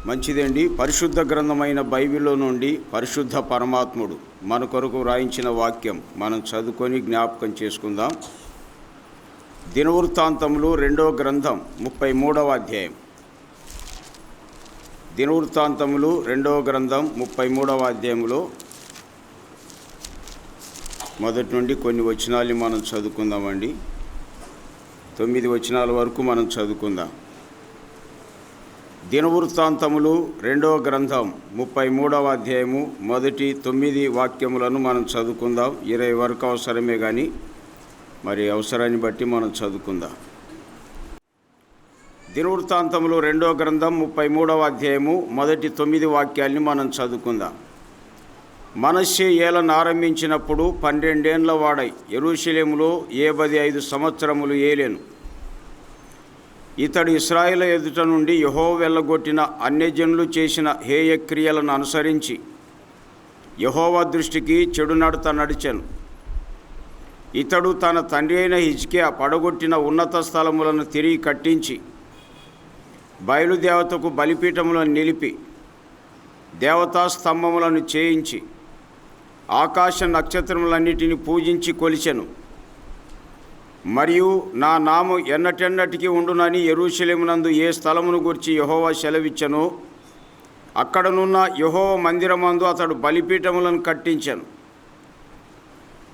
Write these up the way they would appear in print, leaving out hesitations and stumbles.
మంచిదండి. పరిశుద్ధ గ్రంథమైన బైబిల్లో నుండి పరిశుద్ధ పరమాత్ముడు మన కొరకు వ్రాయించిన వాక్యం మనం చదువుకొని జ్ఞాపకం చేసుకుందాం. దినవృత్తాంతములు 2వ గ్రంథం 33వ అధ్యాయం. దినవృత్తాంతములు 2వ గ్రంథం 33వ అధ్యాయంలో మొదటి నుండి కొన్ని వచనాలు మనం చదువుకుందామండి. 9 వచనాల వరకు మనం చదువుకుందాం. దినవృత్తాంతములు 2వ గ్రంథం 33వ అధ్యాయము మొదటి 9 వాక్యములను మనం చదువుకుందాం. 20 వరకు అవసరమే కానీ మరి అవసరాన్ని బట్టి మనం చదువుకుందాం. దినవృత్తాంతములు 2వ గ్రంథం 33వ అధ్యాయము మొదటి 9 వాక్యాల్ని మనం చదువుకుందాం. మనష్షే ఏలను ఆరంభించినప్పుడు 12 ఏండ్ల వాడై యెరూషలేములో 75 సంవత్సరములు ఏలెను. ఇతడు ఇశ్రాయేలు ఎదుట నుండి యెహోవా వెళ్ళగొట్టిన అన్యజనులు చేసిన హేయక్రియలను అనుసరించి యెహోవా దృష్టికి చెడు నడత నడిచెను. ఇతడు తన తండ్రి అయిన హిజ్కియా పడగొట్టిన ఉన్నత స్థలములను తిరిగి కట్టించి బయలుదేవతకు బలిపీఠములను నిలిపి దేవతా స్తంభములను చేయించి ఆకాశ నక్షత్రములన్నిటిని పూజించి కొలిచెను. మరియు నా నామం ఎన్నటెన్నటికీ ఉండునని యెరూషలేమునందు ఏ స్థలమును గురించి యెహోవా సెలవిచ్చెనో అక్కడనున్న యెహోవా మందిరమందు అతడు బలిపీఠములను కట్టించెను.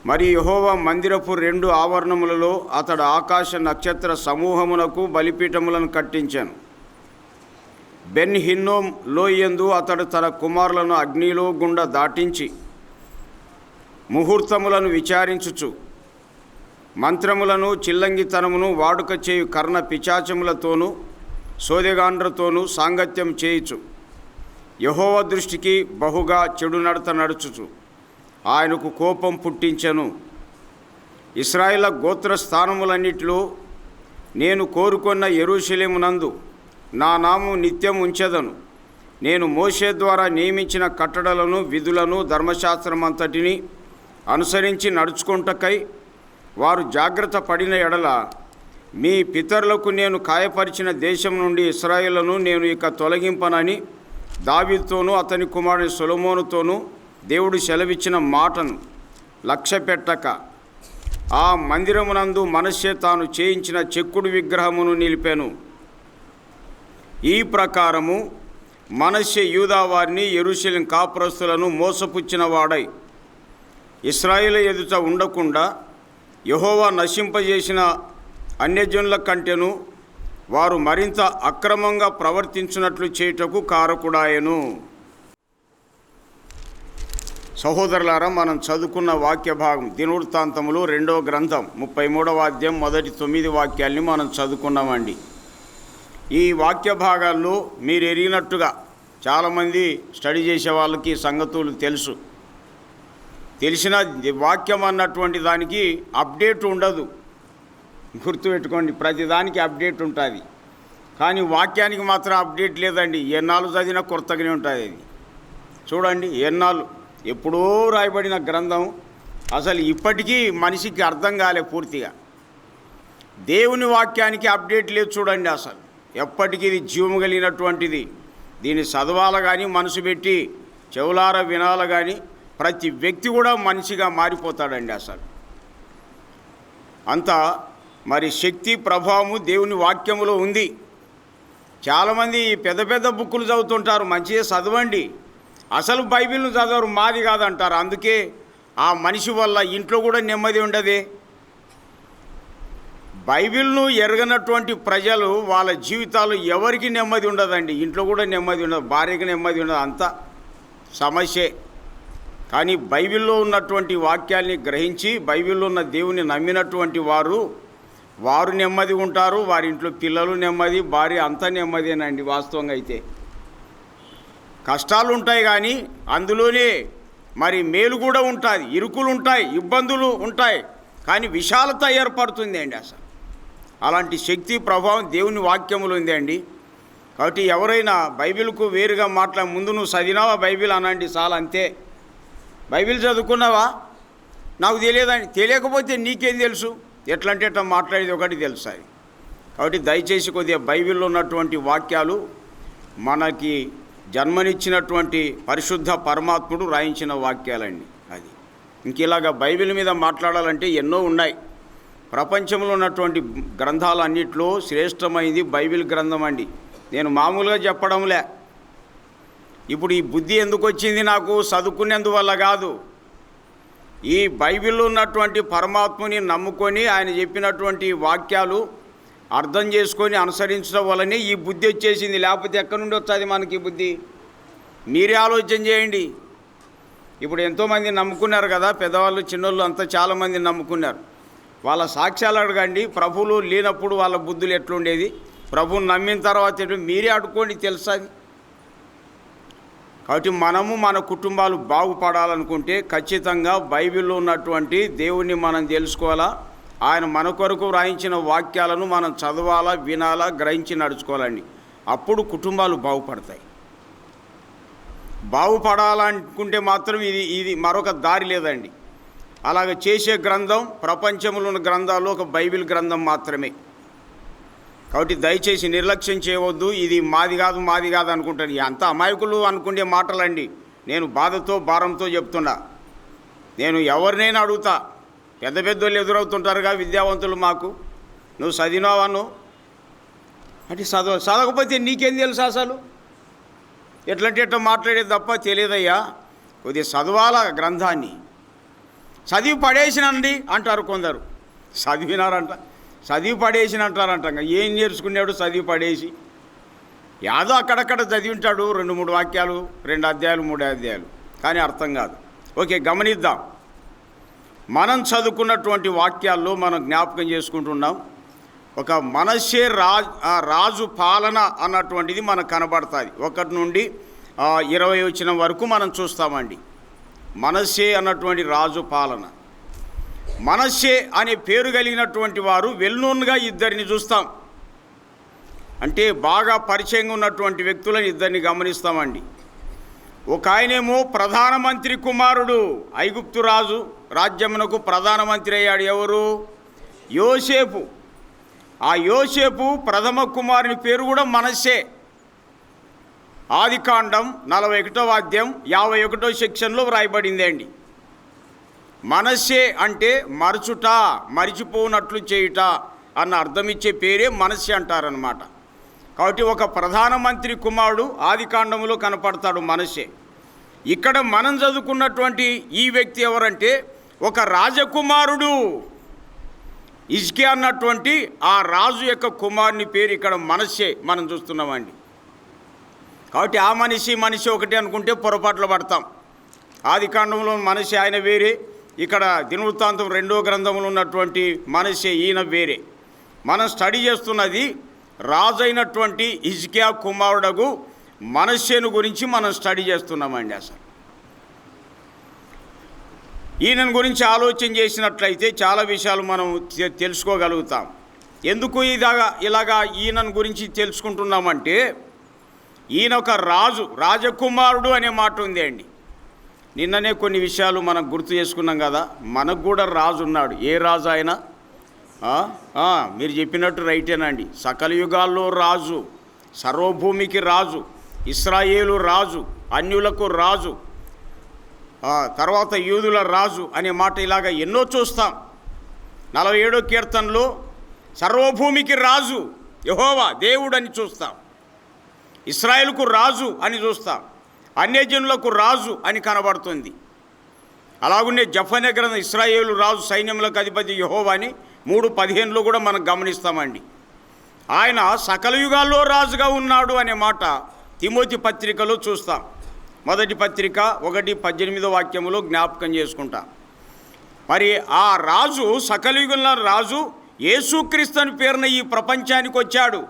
మరి యెహోవా మందిరపు 2 ఆవరణములలో అతడు ఆకాశ నక్షత్ర సమూహమునకు బలిపీఠములను కట్టించెను. బెన్ హిన్నోం లోయందు అతడు తన కుమారులను అగ్నిలో గుండా దాటించి ముహూర్తములను విచారించుచు మంత్రములను చిల్లంగితనమును వాడుక చేయు కర్ణ పిచాచములతోనూ సోదెగాండ్రతోనూ సాంగత్యం చేయుచు యెహోవా దృష్టికి బహుగా చెడు నడత నడుచుచు ఆయనకు కోపం పుట్టించెను. ఇశ్రాయేలు గోత్ర స్థానములన్నిటిలో నేను కోరుకొన్న యెరూషలేమునందు నా నామం నిత్యం ఉంచెదను. నేను మోషే ద్వారా నియమించిన కట్టడలను విధులను ధర్మశాస్త్రమంతటిని అనుసరించి నడుచుకుంటకై వారు జాగ్రత్త పడిన ఎడల మీ పితరులకు నేను కాయపరిచిన దేశం నుండి ఇశ్రాయేలును నేను ఇక తొలగింపనని దావీదుతోనూ అతని కుమారుని సొలొమోనుతోనూ దేవుడు సెలవిచ్చిన మాటను లక్ష్యపెట్టక ఆ మందిరమునందు మనష్షే తాను చేయించిన చెక్కుడు విగ్రహమును నిలిపెను. ఈ ప్రకారము మనష్షే యూదా వారిని యెరూషలేము కాపురస్తులను మోసపుచ్చిన వాడై ఇశ్రాయేలు ఎదుట ఉండకుండా యెహోవా నశింపజేసిన అన్యజనుల కంటెను వారు మరింత అక్రమంగా ప్రవర్తించినట్లు చేయుటకు కారకుడాయెను. సహోదరులారా, మనం చదువుకున్న వాక్య భాగం దినవృత్తాంతములు 2వ గ్రంథం 33వ అధ్యాయం మొదటి 9 వాక్యాల్ని మనం చదువుకున్నామండి. ఈ వాక్య భాగాల్లో మీరు ఎరిగినట్టుగా చాలామంది స్టడీ చేసే వాళ్ళకి సంగతులు తెలిసిన వాక్యం అన్నటువంటి దానికి అప్డేట్ ఉండదు. గుర్తుపెట్టుకోండి, ప్రతిదానికి అప్డేట్ ఉంటుంది. కానీ వాక్యానికి మాత్రం అప్డేట్ లేదండి. ఎన్నాళ్ళు చదివినా కొత్తగానే ఉంటుంది. అది చూడండి, ఎన్నాళ్ళు ఎప్పుడో రాయబడిన గ్రంథం అసలు ఇప్పటికీ మనిషికి అర్థం కాలే పూర్తిగా. దేవుని వాక్యానికి అప్డేట్ లేదు చూడండి. అసలు ఎప్పటికీ ఇది జీవము కలిగినటువంటిది. దీన్ని చదవాల కానీ మనసు పెట్టి చెవులార వినాల కానీ ప్రతి వ్యక్తి కూడా మనిషిగా మారిపోతాడండి. అసలు అంతా మరి శక్తి ప్రభావము దేవుని వాక్యములో ఉంది. చాలామంది పెద్ద పెద్ద బుక్కులు చదువుతుంటారు. మంచిగా చదవండి, అసలు బైబిల్ను చదవరు, మాది కాదంటారు. అందుకే ఆ మనిషి వల్ల ఇంట్లో కూడా నెమ్మది ఉండదే. బైబిల్ను ఎరగనటువంటి ప్రజలు వాళ్ళ జీవితాలు ఎవరికి నెమ్మది ఉండదండి. ఇంట్లో కూడా నెమ్మది ఉండదు, భార్యకి నెమ్మది ఉండదు, అంతా సమస్యే. కానీ బైబిల్లో ఉన్నటువంటి వాక్యాల్ని గ్రహించి బైబిల్లో ఉన్న దేవుని నమ్మినటువంటి వారు నెమ్మది ఉంటారు. వారి ఇంట్లో పిల్లలు నెమ్మది, భార్య అంతా నెమ్మదేనండి. వాస్తవంగా అయితే కష్టాలు ఉంటాయి కానీ అందులోనే మరి మేలు కూడా ఉంటుంది. ఇరుకులు ఉంటాయి, ఇబ్బందులు ఉంటాయి, కానీ విశాలత ఏర్పడుతుంది అండి. అసలు అలాంటి శక్తి ప్రభావం దేవుని వాక్యములు ఉంది అండి. కాబట్టి ఎవరైనా బైబిల్కు వేరుగా ముందు నువ్వు చదివినావా బైబిల్ అనండి, చాలా అంతే. బైబిల్ చదువుకున్నావా? నాకు తెలియదండి. తెలియకపోతే నీకేం తెలుసు? ఎట్లంటే ఎట్లా మాట్లాడేది ఒకటి తెలుసు అది. కాబట్టి దయచేసి కొద్దిగా బైబిల్లో ఉన్నటువంటి వాక్యాలు మనకి జన్మనిచ్చినటువంటి పరిశుద్ధ పరమాత్ముడు రాయించిన వాక్యాలండి. అది ఇంకిలాగా బైబిల్ మీద మాట్లాడాలంటే ఎన్నో ఉన్నాయి. ప్రపంచంలో ఉన్నటువంటి గ్రంథాలన్నింటిలో శ్రేష్టమైనది బైబిల్ గ్రంథం అండి. నేను మామూలుగా చెప్పడంలే. ఇప్పుడు ఈ బుద్ధి ఎందుకు వచ్చింది నాకు? చదువుకునేందువల్ల కాదు. ఈ బైబిల్లో ఉన్నటువంటి పరమాత్ముని నమ్ముకొని ఆయన చెప్పినటువంటి వాక్యాలు అర్థం చేసుకొని అనుసరించడం వల్లనే ఈ బుద్ధి వచ్చేసింది. లేకపోతే ఎక్కడి నుండి వచ్చేది మనకి బుద్ధి? మీరే ఆలోచన చేయండి. ఇప్పుడు ఎంతోమంది నమ్ముకున్నారు కదా, పెద్దవాళ్ళు చిన్నోళ్ళు అంతా చాలామంది నమ్ముకున్నారు. వాళ్ళ సాక్ష్యాలు అడగండి. ప్రభువులు లేనప్పుడు వాళ్ళ బుద్ధులు ఎట్లుండేది, ప్రభువుని నమ్మిన తర్వాత మీరే అడుక్కోండి, తెలుసది. కాబట్టి మనము మన కుటుంబాలు బాగుపడాలనుకుంటే ఖచ్చితంగా బైబిల్లో ఉన్నటువంటి దేవుణ్ణి మనం తెలుసుకోవాలా. ఆయన మన కొరకు వ్రాయించిన వాక్యాలను మనం చదవాలా, వినాలా, గ్రహించి నడుచుకోవాలండి. అప్పుడు కుటుంబాలు బాగుపడతాయి. బాగుపడాలనుకుంటే మాత్రం ఇది మరొక దారి లేదండి. అలాగ చేసే గ్రంథం ప్రపంచంలో ఉన్న గ్రంథాల్లో ఒక బైబిల్ గ్రంథం మాత్రమే. కాబట్టి దయచేసి నిర్లక్ష్యం చేయవద్దు. ఇది మాది కాదు అనుకుంటాను. అంత అమాయకులు అనుకునే మాటలండి. నేను బాధతో భారంతో చెప్తున్నా. నేను ఎవరినైనా అడుగుతా. పెద్ద పెద్దోళ్ళు ఎదురవుతుంటారుగా విద్యావంతులు. మాకు నువ్వు చదివినావాను అంటే చదవకపోతే నీకేం తెలుసు అసలు? ఎట్లంటే ఎట్లా మాట్లాడేది తప్ప తెలియదయ్యా. కొద్దిగా చదవాల గ్రంథాన్ని. చదివి పడేసినండి అంటారు కొందరు. చదివినారంట, చదివి పడేసిన అంటారంట. ఏం నేర్చుకున్నాడు చదివి పడేసి? యాదో అక్కడక్కడ చదివింటాడు 2-3 వాక్యాలు, 2 అధ్యాయాలు 3 అధ్యాయాలు, కానీ అర్థం కాదు. ఓకే, గమనిద్దాం. మనం చదువుకున్నటువంటి వాక్యాల్లో మనం జ్ఞాపకం చేసుకుంటున్నాం. ఒక మనష్షే రాజు పాలన అన్నటువంటిది మనకు కనబడుతుంది. 1 నుండి 20 వచనం వరకు మనం చూస్తామండి. మనష్షే అన్నటువంటి రాజు పాలన. మనష్షే అనే పేరు కలిగినటువంటి వారు వెల్నోన్గా 2 చూస్తాం. అంటే బాగా పరిచయంగా ఉన్నటువంటి వ్యక్తులను 2 గమనిస్తామండి. ఒక ఆయనేమో ప్రధానమంత్రి కుమారుడు. ఐగుప్తు రాజు రాజ్యమునకు ప్రధానమంత్రి అయ్యాడు. ఎవరు? యోసేపు. ఆ యోసేపు ప్రథమ కుమారుని పేరు కూడా మనష్షే. ఆదికాండం 41వ అధ్యాయం 51వ సెక్షన్లో వ్రాయబడింది అండి. మనష్షే అంటే మరచుట, మరిచిపోనట్లు చేయుట అన్న అర్థమిచ్చే పేరే మనష్షే అంటారనమాట. కాబట్టి ఒక ప్రధానమంత్రి కుమారుడు ఆదికాండంలో కనపడతాడు మనష్షే. ఇక్కడ మనం చదువుకున్నటువంటి ఈ వ్యక్తి ఎవరంటే ఒక రాజకుమారుడు. హిజ్కియా అన్నటువంటి ఆ రాజు యొక్క కుమారుని పేరు ఇక్కడ మనష్షే మనం చూస్తున్నామండి. కాబట్టి ఆ మనిషి ఒకటి అనుకుంటే పొరపాట్లు పడతాం. ఆదికాండంలో మనష్షే ఆయన వేరే, ఇక్కడ దినవృత్తాంతం 2వ గ్రంథంలో ఉన్నటువంటి మనష్షే ఈయన వేరే. మనం స్టడీ చేస్తున్నది రాజు అయినటువంటి హిజ్కియా కుమారుడగు మనష్షేను గురించి మనం స్టడీ చేస్తున్నామండి. అసలు ఈయన గురించి ఆలోచన చేసినట్లయితే చాలా విషయాలు మనం తెలుసుకోగలుగుతాం. ఎందుకు ఇలాగా ఈయన గురించి తెలుసుకుంటున్నామంటే ఈయన ఒక రాజకుమారుడు అనే మాట ఉంది అండి. నిన్ననే కొన్ని విషయాలు మనం గుర్తు చేసుకున్నాం కదా. మనకు కూడా రాజు ఉన్నాడు. ఏ రాజు ఆయన? మీరు చెప్పినట్టు రైటేనండి. సకల యుగాల్లో రాజు, సర్వభూమికి రాజు, ఇశ్రాయేలు రాజు, అన్యులకు రాజు, తర్వాత యూదుల రాజు అనే మాట ఇలాగ ఎన్నో చూస్తాం. 47వ కీర్తనలో సర్వభూమికి రాజు యెహోవా దేవుడు అని చూస్తాం. ఇశ్రాయేలుకు రాజు అని చూస్తాం. అన్యజనులకు రాజు అని కనబడుతుంది. అలాగునే జఫన్యా గ్రంథం ఇశ్రాయేలు రాజు సైన్యములకు అధిపతి యెహోవా అని 3:15లో కూడా మనం గమనిస్తామండి. ఆయన సకల యుగాల్లో రాజుగా ఉన్నాడు అనే మాట తిమోతి పత్రికలో చూస్తాం. మొదటి పత్రిక 1:18 వాక్యములో జ్ఞాపకం చేసుకుంటాం. మరి ఆ రాజు సకల యుగంలో రాజు యేసుక్రీస్తు పేరున ఈ ప్రపంచానికి వచ్చాడు.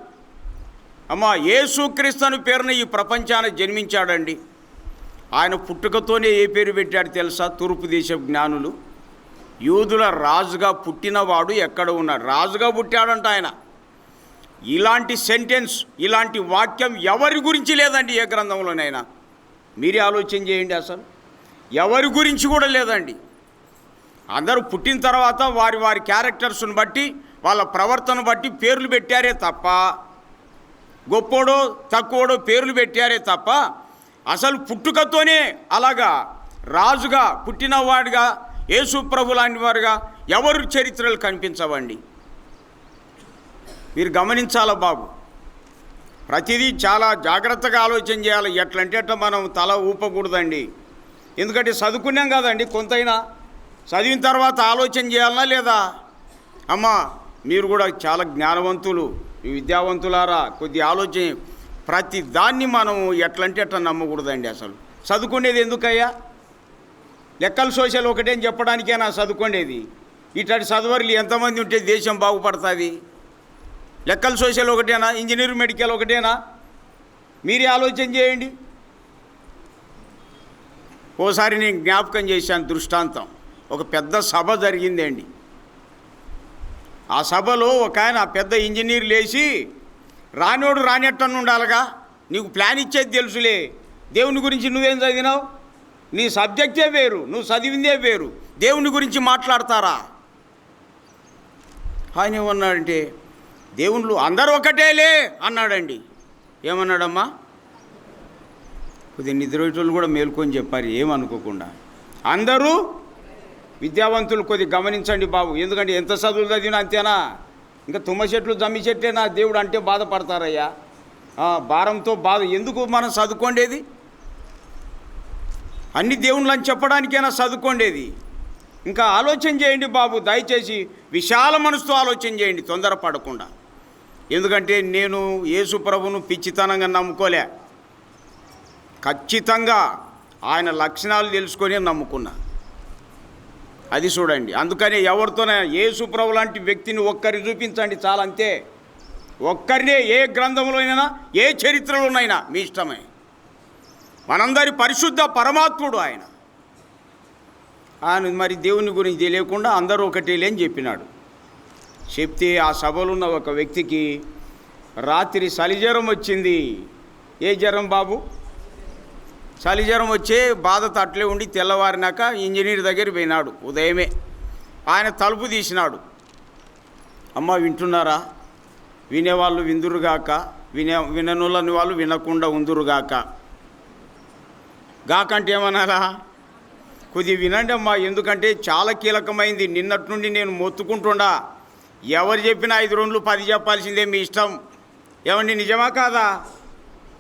యేసుక్రీస్తు పేరున ఈ ప్రపంచానికి జన్మించాడండి. ఆయన పుట్టుకతోనే ఏ పేరు పెట్టాడు తెలుసా? తూర్పు దేశ జ్ఞానులు యూదుల రాజుగా పుట్టినవాడు ఎక్కడ ఉన్నాడు? రాజుగా పుట్టాడంట ఆయన. ఇలాంటి సెంటెన్స్, ఇలాంటి వాక్యం ఎవరి గురించి లేదండి ఏ గ్రంథంలోనైనా. మీరే ఆలోచన చేయండి. అసలు ఎవరి గురించి కూడా లేదండి. అందరూ పుట్టిన తర్వాత వారి వారి క్యారెక్టర్స్ని బట్టి, వాళ్ళ ప్రవర్తన బట్టి పేర్లు పెట్టారే తప్ప, గొప్పోడో తక్కువడో పేర్లు పెట్టారే తప్ప అసలు పుట్టుకతోనే అలాగా రాజుగా పుట్టినవాడిగా యేసు ప్రభు లాంటి వారుగా ఎవరు చరిత్రలు కనిపించవండి. మీరు గమనించాలా బాబు, ప్రతిదీ చాలా జాగ్రత్తగా ఆలోచన చేయాలి. ఎట్లంటే అట్లా మనం తల ఊపకూడదండి. ఎందుకంటే చదువుకున్నాం కదండి, కొంతైనా చదివిన తర్వాత ఆలోచన చేయాలనా లేదా? అమ్మ మీరు కూడా చాలా జ్ఞానవంతులు, విద్యావంతులారా, కొద్ది ఆలోచన. ప్రతి దాన్ని మనం ఎట్లంటే అట్లా నమ్మకూడదండి. అసలు చదువుకునేది ఎందుకయ్యా? లెక్కలు సోషల్ ఒకటే అని చెప్పడానికేనా చదువుకునేది? ఇట్లాంటి చదువర్లు ఎంతమంది ఉంటే దేశం బాగుపడుతుంది? లెక్కలు సోషల్ ఒకటేనా? ఇంజనీరింగ్ మెడికల్ ఒకటేనా? మీరే ఆలోచన చేయండి. ఓసారి నేను జ్ఞాపకం చేశాను దృష్టాంతం. ఒక పెద్ద సభ జరిగిందండి. ఆ సభలో ఒక ఆయన పెద్ద ఇంజనీర్ లేచి, రానోడు రానెట్టను ఉండాలిగా, నీకు ప్లాన్ ఇచ్చేది తెలుసులే, దేవుని గురించి నువ్వేం చదివినావు, నీ సబ్జెక్టే వేరు, నువ్వు చదివిందే వేరు, దేవుని గురించి మాట్లాడతారా? ఆయన ఏమన్నాడంటే, దేవుళ్ళు అందరూ ఒకటేలే అన్నాడండి. ఏమన్నాడమ్మా? కొద్దిగా నిద్రపోయేటోళ్ళు కూడా మేల్కొని చెప్పారు ఏమనుకోకుండా. అందరూ విద్యావంతులు కొద్దిగా గమనించండి బాబు. ఎందుకంటే ఎంత చదువులు చదివినా అంతేనా? ఇంకా తుమ్మ చెట్లు జమ్మి చెట్లేనా దేవుడు అంటే బాధపడతారయ్యా? భారంతో బాధ ఎందుకు మనం చదువుకోండేది? అన్ని దేవుళ్ళు అని చెప్పడానికైనా చదువుకోండేది. ఇంకా ఆలోచన చేయండి బాబు, దయచేసి విశాల మనసుతో ఆలోచన చేయండి, తొందరపడకుండా. ఎందుకంటే నేను యేసు ప్రభువును పిచ్చితనంగా నమ్ముకోలే, ఖచ్చితంగా ఆయన లక్షణాలు తెలుసుకొని నమ్ముకున్నా. అది చూడండి. అందుకనే ఎవరితోనే యేసు ప్రభు లాంటి వ్యక్తిని ఒక్కరిని చూపించండి చాలా, అంతే. ఒక్కరినే, ఏ గ్రంథంలోనైనా ఏ చరిత్రలోనైనా మీ ఇష్టమే. మనందరి పరిశుద్ధ పరమాత్ముడు ఆయన. మరి దేవుని గురించి తెలియకుండా అందరూ ఒకటేలే అని చెప్పినాడు. చెప్తే ఆ సభలో ఉన్న ఒక వ్యక్తికి రాత్రి చలిజ్వరం వచ్చింది. ఏ జ్వరం బాబు? చలిజ్వరం వచ్చే బాధతో అట్లే ఉండి తెల్లవారినాక ఇంజనీర్ దగ్గర పోయినాడు ఉదయమే. ఆయన తలుపు తీసినాడు. అమ్మ వింటున్నారా? వినేవాళ్ళు విందురుగాక, విననులని వాళ్ళు వినకుండా ఉందురుగాక. గాకంటే ఏమన్నారా? కొద్దిగా వినండి అమ్మా, ఎందుకంటే చాలా కీలకమైంది. నిన్నటి నుండి నేను మొత్తుకుంటుండా, ఎవరు చెప్పినా 5 రోజులు 10 చెప్పాల్సిందే, మీ ఇష్టం. ఏమండి, నిజమా కాదా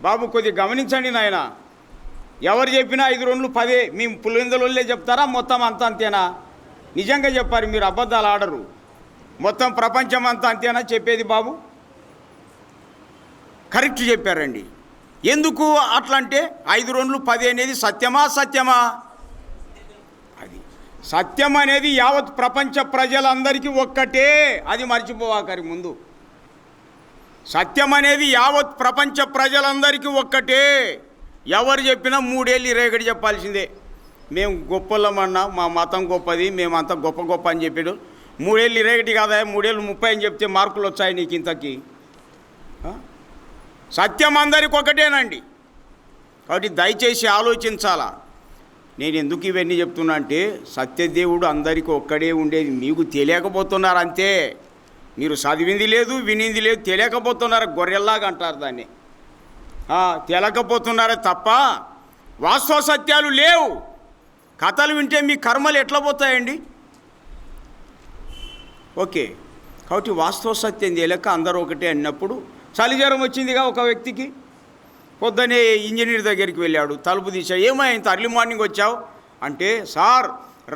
బాబు? కొద్దిగా గమనించండి నాయన. ఎవరు చెప్పినా 5 రోజులు 10, మీ పులిందలే చెప్తారా? మొత్తం అంతా అంతేనా? నిజంగా చెప్పారు, మీరు అబద్ధాలు ఆడరు. మొత్తం ప్రపంచం అంతా అంతేనా చెప్పేది బాబు? కరెక్ట్ చెప్పారండి. ఎందుకు అట్లా అంటే 5 రోజులు 10 అనేది సత్యమా? అది సత్యం అనేది యావత్ ప్రపంచ ప్రజలందరికీ ఒక్కటే, అది మర్చిపోవాకరి ముందు. సత్యం అనేది యావత్ ప్రపంచ ప్రజలందరికీ ఒక్కటే. ఎవరు చెప్పినా 3 ఏళ్ళు 20 చెప్పాల్సిందే. మేము గొప్పలమన్నా, మా మతం గొప్పది, మేమంతా గొప్ప అని చెప్పాడు. 3 ఏళ్ళు 20 కాదా, 3 ఏళ్ళు 30 అని చెప్తే మార్కులు వచ్చాయి నీకు ఇంతకీ? సత్యం అందరికి ఒకటేనండి. కాబట్టి దయచేసి ఆలోచించాలా. నేను ఎందుకు ఇవన్నీ చెప్తున్నా అంటే, సత్యదేవుడు అందరికీ ఒక్కడే ఉండేది మీకు తెలియకపోతున్నారు అంతే. మీరు చదివింది లేదు, వినింది లేదు, తెలియకపోతున్నారు. గొర్రెల్లాగా అంటారు దాన్ని. తెలియకపోతున్నారే తప్ప వాస్తవ సత్యాలు లేవు. కథలు వింటే మీ కర్మలు ఎట్లా పోతాయండి? ఓకే, కాబట్టి వాస్తవ సత్యం తెలియక అందరూ ఒకటే అన్నప్పుడు చలిజ్వరం వచ్చిందిగా ఒక వ్యక్తికి. పొద్దునే ఇంజనీర్ దగ్గరికి వెళ్ళాడు, తలుపు తీసా. ఏమో ఇంత అర్లీ మార్నింగ్ వచ్చావు అంటే, సార్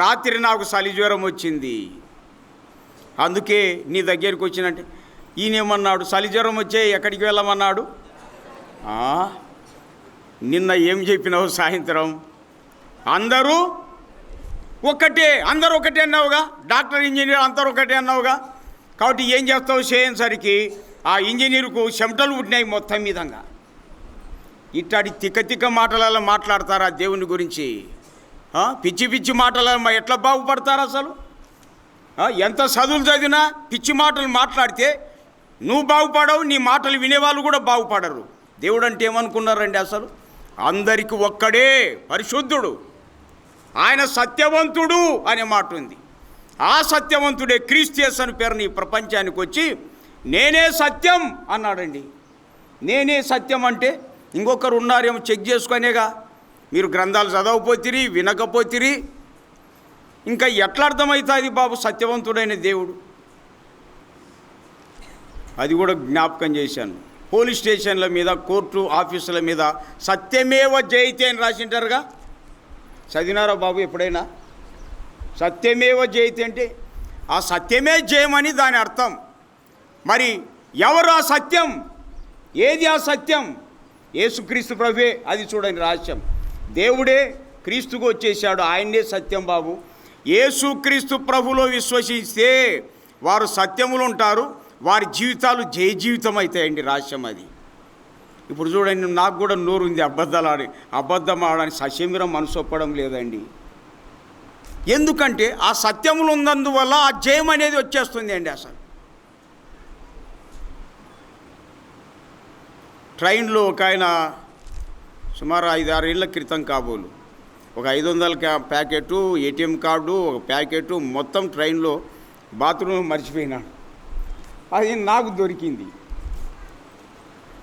రాత్రి నాకు చలిజ్వరం వచ్చింది, అందుకే నీ దగ్గరికి వచ్చినంటే. ఈయనేమన్నాడు? చలిజ్వరం వచ్చే ఎక్కడికి వెళ్ళమన్నాడు? నిన్న ఏం చెప్పినావు సాయంత్రం? అందరూ ఒకటే అన్నావుగా, డాక్టర్ ఇంజనీర్ అందరూ ఒకటే అన్నావుగా. కాబట్టి ఏం చేస్తావు? చేయసరికి ఆ ఇంజనీర్కు చెమటలు పుట్టినాయి మొత్తం విధంగా. ఇట్లాంటి తిక్క మాటలలో మాట్లాడతారా దేవుని గురించి? పిచ్చి మాటలలో ఎట్లా బాగుపడతారు అసలు? ఎంత చదువులు చదివినా పిచ్చి మాటలు మాట్లాడితే నువ్వు బాగుపడవు, నీ మాటలు వినేవాళ్ళు కూడా బాగుపడరు. దేవుడు అంటే ఏమనుకున్నారండి అసలు? అందరికీ ఒక్కడే పరిశుద్ధుడు, ఆయన సత్యవంతుడు అనే మాట ఉంది. ఆ సత్యవంతుడే క్రీస్తు యేసు అని పేరుని ఈ ప్రపంచానికి వచ్చి నేనే సత్యం అన్నాడండి. నేనే సత్యం అంటే ఇంకొకరు ఉన్నారేమో చెక్ చేసుకునేగా. మీరు గ్రంథాలు చదవపోతిరి, వినకపోతిరి, ఇంకా ఎట్లా అర్థమవుతుంది బాబు సత్యవంతుడైన దేవుడు? అది కూడా జ్ఞాపకం చేశాను. పోలీస్ స్టేషన్ల మీద, కోర్టు ఆఫీసుల మీద సత్యమేవ జయతే అని రాసింటారుగా. చదివినారా బాబు ఎప్పుడైనా? సత్యమేవ జయతే అంటే ఆ సత్యమే జయమని దాని అర్థం. మరి ఎవరు ఆ సత్యం? ఏది ఆ సత్యం? యేసుక్రీస్తు ప్రభువే. అది చూడండి రహస్యం. దేవుడే క్రీస్తుకు వచ్చేసాడు, ఆయన్నే సత్యం బాబు. యేసుక్రీస్తు ప్రభులో విశ్వసిస్తే వారు సత్యములు ఉంటారు, వారి జీవితాలు జయ జీవితం అవుతాయండి. రహస్యం అది. ఇప్పుడు చూడండి, నాకు కూడా నోరు ఉంది అబద్ధం ఆడడానికి సశమీరం మనసు ఒప్పడం లేదండి. ఎందుకంటే ఆ సత్యములు ఉన్నందువల్ల ఆ జయం అనేది వచ్చేస్తుంది అండి. అసలు ట్రైన్లో ఒక ఆయన సుమారు 5-6 ఏళ్ల క్రితం కాబోలు ఒక 500 ప్యాకెట్ ఏటీఎం కార్డు, ఒక ప్యాకెట్ మొత్తం ట్రైన్లో బాత్రూమ్ మర్చిపోయినాడు. అది నాకు దొరికింది.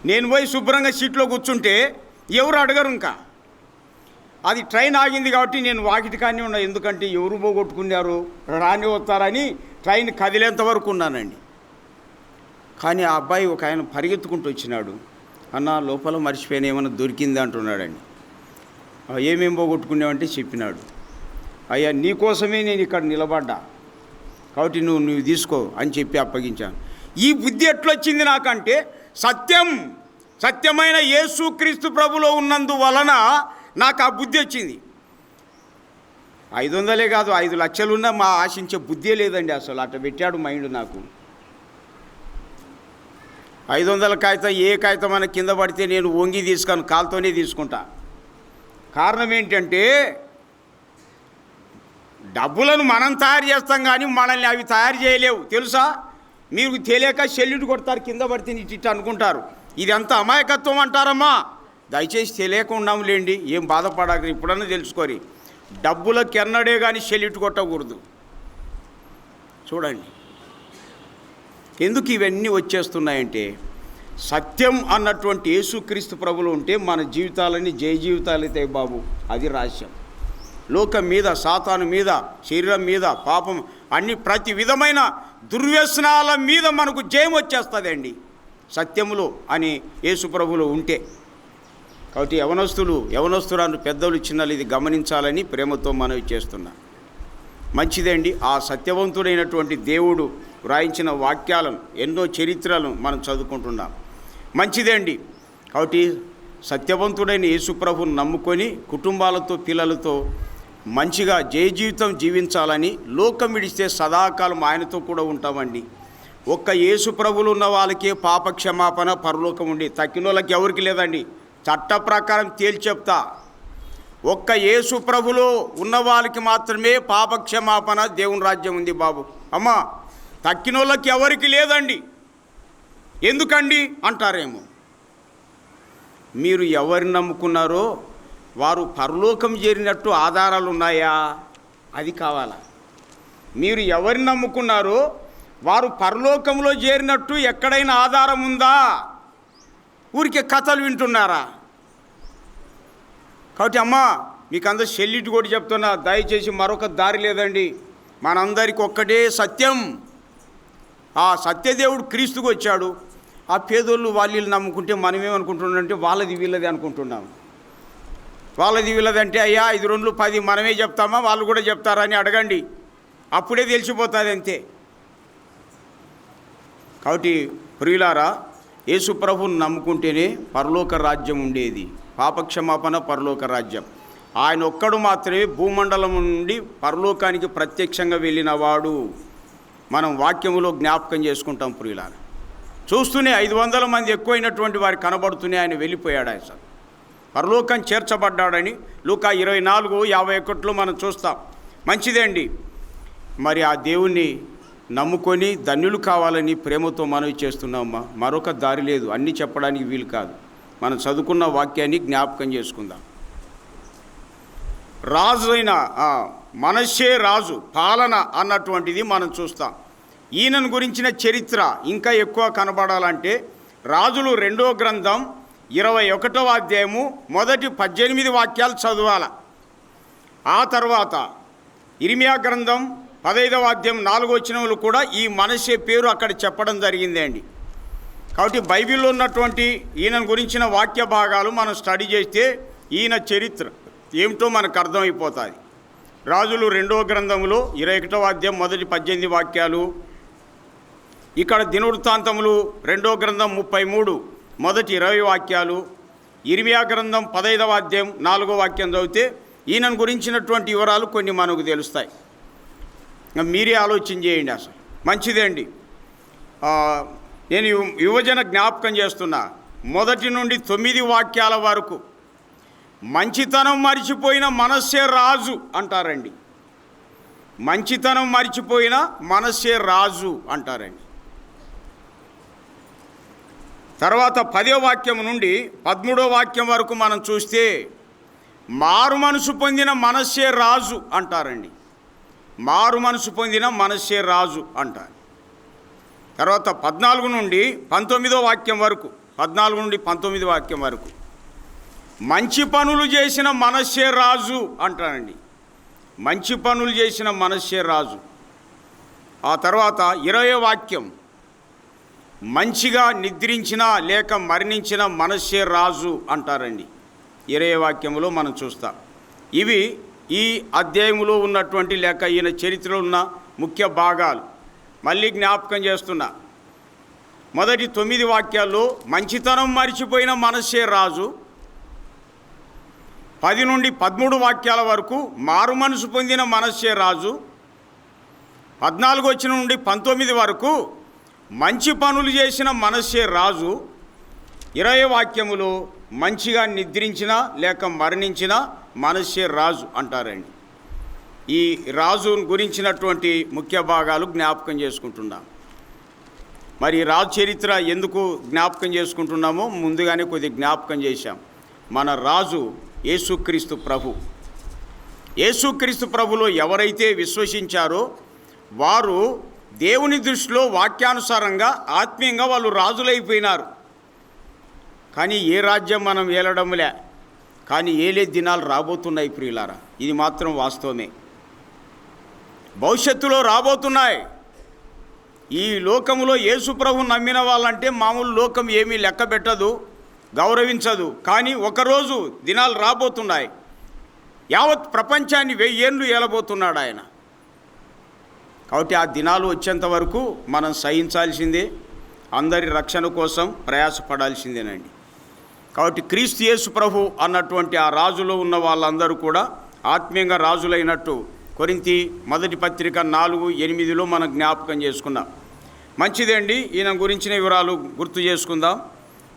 నేను పోయి శుభ్రంగా సీట్లో కూర్చుంటే ఎవరు అడగరు. ఇంకా అది ట్రైన్ ఆగింది కాబట్టి నేను వాకిటి కానీ ఉన్నా. ఎందుకంటే ఎవరు పోగొట్టుకున్నారు, రాని వస్తారని ట్రైన్ కదిలేంత వరకు ఉన్నానండి. కానీ ఆ అబ్బాయి ఒక ఆయన పరిగెత్తుకుంటూ వచ్చినాడు. అన్న లోపల మర్చిపోయిన ఏమన్నా దొరికింది అంటున్నాడండి. ఏమేం పోగొట్టుకున్నావంటే చెప్పినాడు. అయ్యా నీకోసమే నేను ఇక్కడ నిలబడ్డా కాబట్టి నువ్వు తీసుకో అని చెప్పి అప్పగించాను. ఈ బుద్ధి ఎట్లొచ్చింది నాకంటే సత్యమైన యేసుక్రీస్తు ప్రభులో ఉన్నందువలన నాకు ఆ బుద్ధి వచ్చింది. 500 కాదు, 5 లక్షలున్నా మా ఆశించే బుద్ధే లేదండి. అసలు అట్లా పెట్టాడు మైండ్ నాకు. 500 కాగితం ఏ కాగితం మన కింద పడితే నేను వంగి తీసుకొని కాలుతోనే తీసుకుంటా. కారణం ఏంటంటే డబ్బులను మనం తయారు చేస్తాం కానీ మనల్ని అవి తయారు చేయలేవు. తెలుసా? మీరు తెలియక సెల్యూట్ కొడతారు, కింద పడితే ఇటు అనుకుంటారు. ఇదంతా అమాయకత్వం అంటారమ్మా. దయచేసి తెలియక ఉన్నాంలేండి, ఏం బాధపడాక ఇప్పుడన్నా తెలుసుకోరి. డబ్బులకు ఎన్నడే కానీ సెల్యూట్ కొట్టకూడదు. చూడండి ఎందుకు ఇవన్నీ వచ్చేస్తున్నాయంటే సత్యం అన్నటువంటి యేసుక్రీస్తు ప్రభులు ఉంటే మన జీవితాలన్నీ జయ జీవితాలు అవుతాయి బాబు. అది రహస్యం. లోకం మీద, సాతాను మీద, శరీరం మీద, పాపం అన్ని ప్రతి విధమైన దుర్వ్యసనాల మీద మనకు జయం వచ్చేస్తుంది అండి సత్యములో అని యేసు ప్రభులు ఉంటే. కాబట్టి యవనస్తురాలు పెద్దలు చిన్నలు ఇది గమనించాలని ప్రేమతో మనవి చేస్తున్నా. మంచిదండి. ఆ సత్యవంతుడైనటువంటి దేవుడు వ్రాయించిన వాక్యాలను, ఎన్నో చరిత్రలను మనం చదువుకుంటున్నాం. మంచిదండి. కాబట్టి సత్యవంతుడైన యేసుప్రభుని నమ్ముకొని కుటుంబాలతో, పిల్లలతో మంచిగా జయ జీవితం జీవించాలని, లోకం విడిస్తే సదాకాలం ఆయనతో కూడా ఉంటామండి. ఒక్క యేసుప్రభులు ఉన్న వాళ్ళకే పాప క్షమాపణ, పరలోకం ఉండి, తక్కిన వాళ్ళకి ఎవరికి లేదండి. చట్ట ప్రకారం తేల్చి చెప్తా, ఒక్క యేసుప్రభులో ఉన్న వాళ్ళకి మాత్రమే పాప క్షమాపణ, దేవుని రాజ్యం ఉంది బాబు. అమ్మా తక్కిన వాళ్ళకి ఎవరికి లేదండి. ఎందుకండి అంటారేమో. మీరు ఎవరిని నమ్ముకున్నారో వారు పరలోకం చేరినట్టు ఆధారాలు ఉన్నాయా? అది కావాలా. మీరు ఎవరిని నమ్ముకున్నారో వారు పరలోకంలో చేరినట్టు ఎక్కడైనా ఆధారం ఉందా? ఊరికే కథలు వింటున్నారా? కాబట్టి అమ్మా మీకు అందరూ సెల్యూట్ కూడా చెప్తున్నా, దయచేసి మరొక దారి లేదండి. మనందరికీ ఒక్కటే సత్యం. ఆ సత్యదేవుడు క్రీస్తుకు వచ్చాడు. ఆ పేదోళ్ళు వాళ్ళు నమ్ముకుంటే మనమేమనుకుంటున్నామంటే వాళ్ళది వీళ్ళది అనుకుంటున్నాం. వాళ్ళది వీళ్ళది అంటే అయ్యా 5 2 10 మనమే చెప్తామా, వాళ్ళు కూడా చెప్తారని అడగండి, అప్పుడే తెలిసిపోతుంది అంతే. కాబట్టి ప్రియులారా, యేసు ప్రభువుని నమ్ముకుంటేనే పరలోక రాజ్యం ఉండేది. పాపక్షమాపణ, పరలోక రాజ్యం. ఆయన ఒక్కడు మాత్రమే భూమండలం నుండి పరలోకానికి ప్రత్యక్షంగా వెళ్ళినవాడు. మనం వాక్యములో జ్ఞాపకం చేసుకుంటాం ప్రియులారా. చూస్తూనే 500 మంది ఎక్కువైనటువంటి వారు కనబడుతూనే ఆయన వెళ్ళిపోయాడు. ఆయన పరలోకం చేర్చబడ్డాడని లూకా 24:51 మనం చూస్తాం. మంచిదండి. మరి ఆ దేవుణ్ణి నమ్ముకొని ధన్యులు కావాలని ప్రేమతో మనవి చేస్తున్నామమ్మా. మరొక దారి లేదు, అన్నీ చెప్పడానికి వీలు కాదు. మనం చదువుకున్న వాక్యాన్ని జ్ఞాపకం చేసుకుందాం. రాజు అయిన మనష్షే రాజు పాలన అన్నటువంటిది మనం చూస్తాం. ఈయనను గురించిన చరిత్ర ఇంకా ఎక్కువ కనబడాలంటే రాజులు 2వ గ్రంథం 21వ అధ్యాయము మొదటి 18 వాక్యాలు చదవాల. ఆ తర్వాత ఇర్మియా గ్రంథం 15వ అధ్యాయం 4వ వచనంలో కూడా ఈ మనష్షే పేరు అక్కడ చెప్పడం జరిగింది అండి. కాబట్టి బైబిల్లో ఉన్నటువంటి ఈయన గురించిన వాక్య భాగాలు మనం స్టడీ చేస్తే ఈయన చరిత్ర ఏమిటో మనకు అర్థమైపోతుంది. రాజులు 2వ గ్రంథంలో 21వ అధ్యాయం మొదటి 18 వాక్యాలు, ఇక్కడ దినవృత్తాంతములు 2వ గ్రంథం 33 మొదటి 20 వాక్యాలు, ఇర్మియా గ్రంథం 15వ అధ్యాయం 4వ వాక్యం చదివితే ఈయనను గురించినటువంటి వివరాలు కొన్ని మనకు తెలుస్తాయి. మీరే ఆలోచన చేయండి. అసలు మంచిదండి. నేను యువజన జ్ఞాపకం చేస్తున్నా, 1 నుండి 9 వాక్యాల వరకు మంచితనం మరిచిపోయిన మనష్షే రాజు అంటారండి. మంచితనం మరిచిపోయిన మనష్షే రాజు అంటారండి. తర్వాత 10వ వాక్యం నుండి 13వ వాక్యం వరకు మనం చూస్తే మారు మనసు పొందిన మనష్షే రాజు అంటారండి. మారు మనసు పొందిన మనష్షే రాజు అంటారు. తర్వాత 14 నుండి 19వ వాక్యం వరకు, 14 నుండి 19 వాక్యం వరకు మంచి పనులు చేసిన మనష్షే రాజు అంటారండి. మంచి పనులు చేసిన మనష్షే రాజు. ఆ తర్వాత 20వ వాక్యం మంచిగా నిద్రించిన లేక మరణించిన మనష్షే రాజు అంటారండి. 20వ వాక్యంలో మనం చూస్తాం. ఇవి ఈ అధ్యాయంలో ఉన్నటువంటి లేక ఈయన చరిత్రలో ఉన్న ముఖ్య భాగాలు. మళ్ళీ జ్ఞాపకం చేస్తున్నా, మొదటి 9 వాక్యాల్లో మంచితనం మరిచిపోయిన మనష్షే రాజు, 10 నుండి 13 వాక్యాల వరకు మారు మనసు పొందిన మనష్షే రాజు, 14 వచ్చిన నుండి 19 వరకు మంచి పనులు చేసిన మనష్షే రాజు, 20 వాక్యములో మంచిగా నిద్రించిన లేక మరణించిన మనష్షే రాజు అంటారండి. ఈ రాజు గురించినటువంటి ముఖ్య భాగాలు జ్ఞాపకం చేసుకుంటున్నాం. మరి రాజు చరిత్ర ఎందుకు జ్ఞాపకం చేసుకుంటున్నామో ముందుగానే కొద్దిగా జ్ఞాపకం చేశాం. మన రాజు యేసుక్రీస్తు ప్రభు. యేసుక్రీస్తు ప్రభులో ఎవరైతే విశ్వసించారో వారు దేవుని దృష్టిలో వాక్యానుసారంగా ఆత్మీయంగా వాళ్ళు రాజులైపోయినారు. కానీ ఏ రాజ్యం మనం ఏలడంలే, కానీ ఏలే దినాలు రాబోతున్నాయి ప్రియులారా. ఇది మాత్రం వాస్తవమే. భవిష్యత్తులో రాబోతున్నాయి. ఈ లోకములో యేసు ప్రభు నమ్మిన వాళ్ళంటే మామూలు లోకం ఏమీ లెక్క పెట్టదు, గౌరవించదు. కానీ ఒకరోజు దినాలు రాబోతున్నాయి. యావత్ ప్రపంచాన్ని 1000 ఏళ్ళు ఏలబోతున్నాడు ఆయన. కాబట్టి ఆ దినాలు వచ్చేంత వరకు మనం సహించాల్సిందే, అందరి రక్షణ కోసం ప్రయాసపడాల్సిందేనండి. కాబట్టి క్రీస్తు యేసు ప్రభు అన్నటువంటి ఆ రాజులో ఉన్న వాళ్ళందరూ కూడా ఆత్మీయంగా రాజులైనట్టు కొరింథీ మొదటి పత్రిక 4:8లో మనం జ్ఞాపకం చేసుకున్నాం. మంచిదండి. ఈయన గురించిన వివరాలు గుర్తు చేసుకుందాం.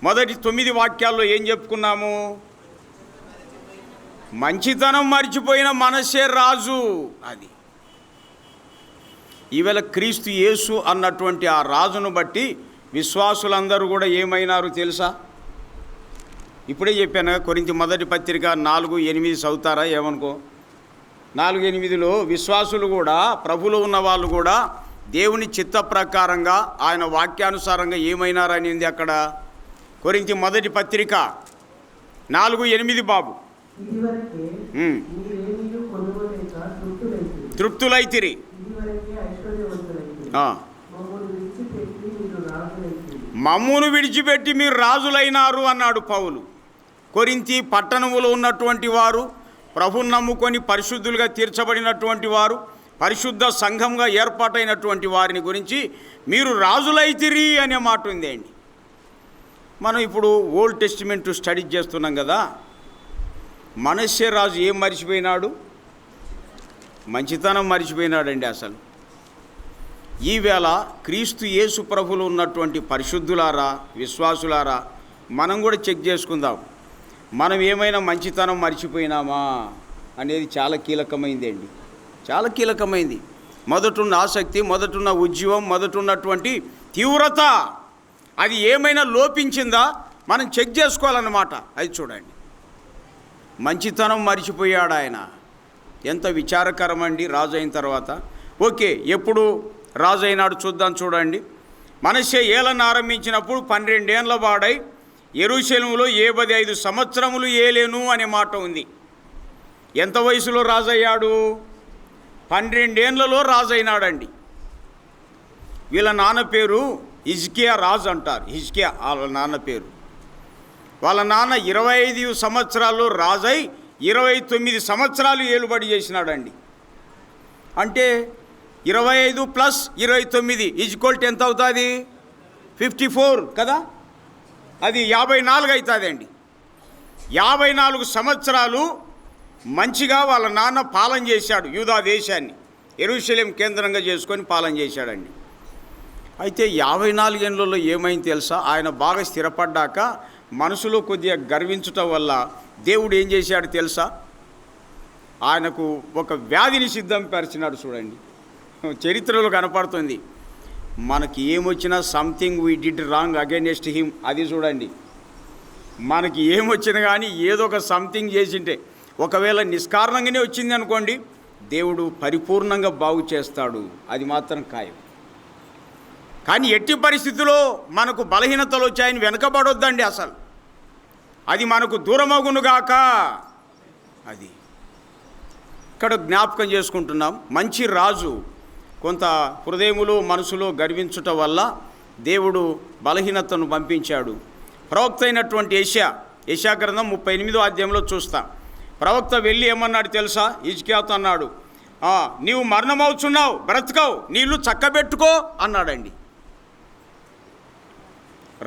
మొదటి 9 వాక్యాల్లో ఏం చెప్పుకున్నాము? మంచితనం మర్చిపోయిన మనష్షే రాజు. అది ఈవేళ క్రీస్తు యేసు అన్నటువంటి ఆ రాజును బట్టి విశ్వాసులందరూ కూడా ఏమైనారు తెలుసా? ఇప్పుడే చెప్పాను, కొరింథీ మొదటి పత్రిక 4:8 చదువుతారా ఏమనుకో. 4:8లో విశ్వాసులు కూడా, ప్రభులో ఉన్న వాళ్ళు కూడా దేవుని చిత్త ప్రకారంగా ఆయన వాక్యానుసారంగా ఏమైనారనింది అక్కడ. కొరింథీ మొదటి పత్రిక 4:8 బాబు. తృప్తులైతిరి, మమ్మును విడిచిపెట్టి మీరు రాజులైనారు అన్నాడు పౌలు. కొరింథీ పట్టణములో ఉన్నటువంటి వారు, ప్రభువును నమ్ముకొని పరిశుద్ధులుగా తీర్చబడినటువంటి వారు, పరిశుద్ధ సంఘంగా ఏర్పాటైనటువంటి వారిని గురించి మీరు రాజులైతిరి అనే మాట ఉంది అండి. మనం ఇప్పుడు ఓల్డ్ టెస్టిమెంట్ స్టడీ చేస్తున్నాం కదా. మనష్షే రాజు ఏం మర్చిపోయినాడు? మంచితనం మర్చిపోయినాడండి. అసలు ఈవేళ క్రీస్తు యేసు ప్రభువులో ఉన్నటువంటి పరిశుద్ధులారా, విశ్వాసులారా, మనం కూడా చెక్ చేసుకుందాం. మనం ఏమైనా మంచితనం మర్చిపోయినామా అనేది చాలా కీలకమైంది అండి. చాలా కీలకమైంది. మొదటున్న ఆసక్తి, మొదటున్న ఉద్యమం, మొదటున్నటువంటి తీవ్రత, అది ఏమైనా లోపించిందా మనం చెక్ చేసుకోవాలన్నమాట. అది చూడండి, మంచితనం మర్చిపోయాడు ఆయన. ఎంత విచారకరం అండి. రాజు అయిన తర్వాత ఓకే, ఎప్పుడు రాజు అయినాడు చూద్దాం. చూడండి, మనష్షే ఏలను ఆరంభించినప్పుడు 12 ఏళ్ల వాడై యెరూషలేములో 75 సంవత్సరములు ఏలేను అనే మాట ఉంది. ఎంత వయసులో రాజయ్యాడు? 12 ఏండ్లలో రాజైనాడండి. వీళ్ళ నాన్న పేరు హిజ్కియా రాజు అంటారు. హిజ్కియా వాళ్ళ నాన్న పేరు. వాళ్ళ నాన్న 25 సంవత్సరాల్లో రాజై 29 సంవత్సరాలు ఏలుబడి చేసినాడండి. అంటే 25 ప్లస్ 29 ఈజ్వల్ ఎంత అవుతుంది? 54 కదా, అది 54 అవుతుందండి. 54 సంవత్సరాలు మంచిగా వాళ్ళ నాన్న పాలన చేశాడు. యూదా దేశాన్ని యెరూషలేం కేంద్రంగా చేసుకొని పాలన చేశాడండి. అయితే 54 ఏళ్ళలో ఏమైంది తెలుసా? ఆయన బాగా స్థిరపడ్డాక మనసులో కొద్దిగా గర్వించటం వల్ల దేవుడు ఏం చేశాడు తెలుసా? ఆయనకు ఒక వ్యాధిని సిద్ధంపరిచినాడు. చూడండి, చరిత్రలో కనపడుతుంది. మనకి ఏమొచ్చినా something we did wrong against him, అది చూడండి. మనకి ఏమొచ్చినా కానీ ఏదో ఒక సంథింగ్ చేసింటే, ఒకవేళ నిష్కారణంగానే వచ్చింది అనుకోండి, దేవుడు పరిపూర్ణంగా బాగు చేస్తాడు, అది మాత్రం ఖాయం. కానీ ఎట్టి పరిస్థితుల్లో మనకు బలహీనతలు వచ్చాయని వెనకబడొద్దండి. అసలు అది మనకు దూరమగునుగాక. అది ఇక్కడ జ్ఞాపకం చేసుకుంటున్నాం. మంచి రాజు కొంత హృదయములో మనసులో గర్వించుట వల్ల దేవుడు బలహీనతను పంపించాడు. ప్రవక్త అయినటువంటి యెషయా గ్రంథం 38వ అధ్యాయంలో చూస్తాం. ప్రవక్త వెళ్ళి ఏమన్నాడు తెలుసా? హిజ్కియాతో అన్నాడు, నీవు మరణమవుతున్నావు, బ్రతకవు, నీళ్ళు చక్కబెట్టుకో అన్నాడండి.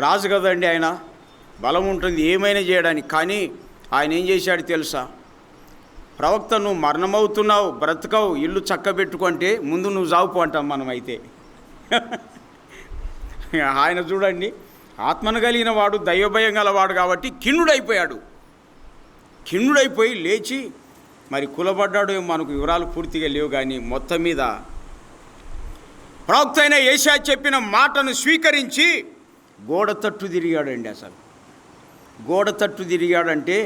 రాజు కదండి, ఆయన బలం ఉంటుంది ఏమైనా చేయడానికి. కానీ ఆయన ఏం చేశాడు తెలుసా? ప్రవక్త, నువ్వు మరణమవుతున్నావు, బ్రతకవు, ఇల్లు చక్కబెట్టుకుంటే ముందు నువ్వు జావుపు అంటాం మనమైతే. ఆయన చూడండి, ఆత్మను కలిగిన వాడు, దైవభయం గలవాడు కాబట్టి ఖిన్నుడైపోయాడు. ఖిన్నుడైపోయి లేచి మరి కులబడ్డాడు. మనకు వివరాలు పూర్తిగా లేవు, కానీ మొత్తం మీద ప్రవక్త అయిన యెషయా చెప్పిన మాటను స్వీకరించి గోడ తట్టు తిరిగాడండి. అసలు గోడ తట్టు తిరిగాడంటే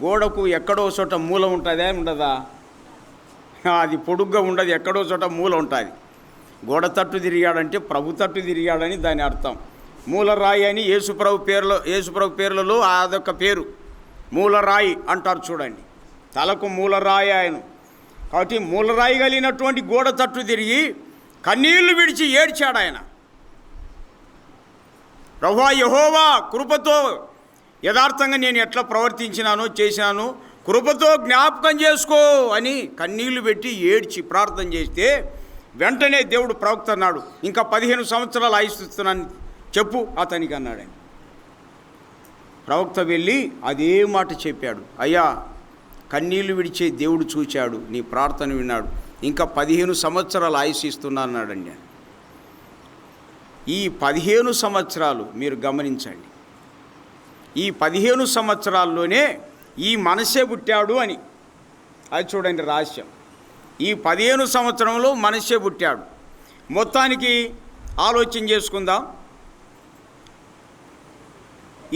గోడకు ఎక్కడో చోట మూల ఉంటుందా ఉండదా? అది పొడుగ్గా ఉండదు, ఎక్కడో చోట మూల ఉంటుంది. గోడ తట్టు తిరిగాడంటే ప్రభు తట్టు తిరిగాడని దాని అర్థం. మూలరాయి అని యేసుప్రభు పేర్లలో అదొక పేరు, మూలరాయి అంటారు చూడండి. తలకు మూలరాయి ఆయన. కాబట్టి మూలరాయి కలిగినటువంటి గోడ తట్టు తిరిగి కన్నీళ్లు విడిచి ఏడ్చాడు ఆయన. ప్రభువా యెహోవా, కృపతో యథార్థంగా నేను ఎట్లా ప్రవర్తించినానో చేశాను, కృపతో జ్ఞాపకం చేసుకో అని కన్నీళ్లు పెట్టి ఏడ్చి ప్రార్థన చేస్తే వెంటనే దేవుడు ప్రవక్త అన్నాడు, ఇంకా 15 సంవత్సరాలు ఆయుస్తున్నాను చెప్పు అతనికి అన్నాడు. ప్రవక్త వెళ్ళి అదే మాట చెప్పాడు. అయ్యా, కన్నీళ్లు విడిచే దేవుడు చూచాడు, నీ ప్రార్థన విన్నాడు, ఇంకా 15 సంవత్సరాలు ఆయుషిస్తున్నా అన్నాడండి. ఈ 15 సంవత్సరాలు మీరు గమనించండి. ఈ 15 సంవత్సరాల్లోనే ఈ మనసే పుట్టాడు అని, అది చూడండి రహస్యం. ఈ 15 సంవత్సరంలో మనసే పుట్టాడు. మొత్తానికి ఆలోచన చేసుకుందాం.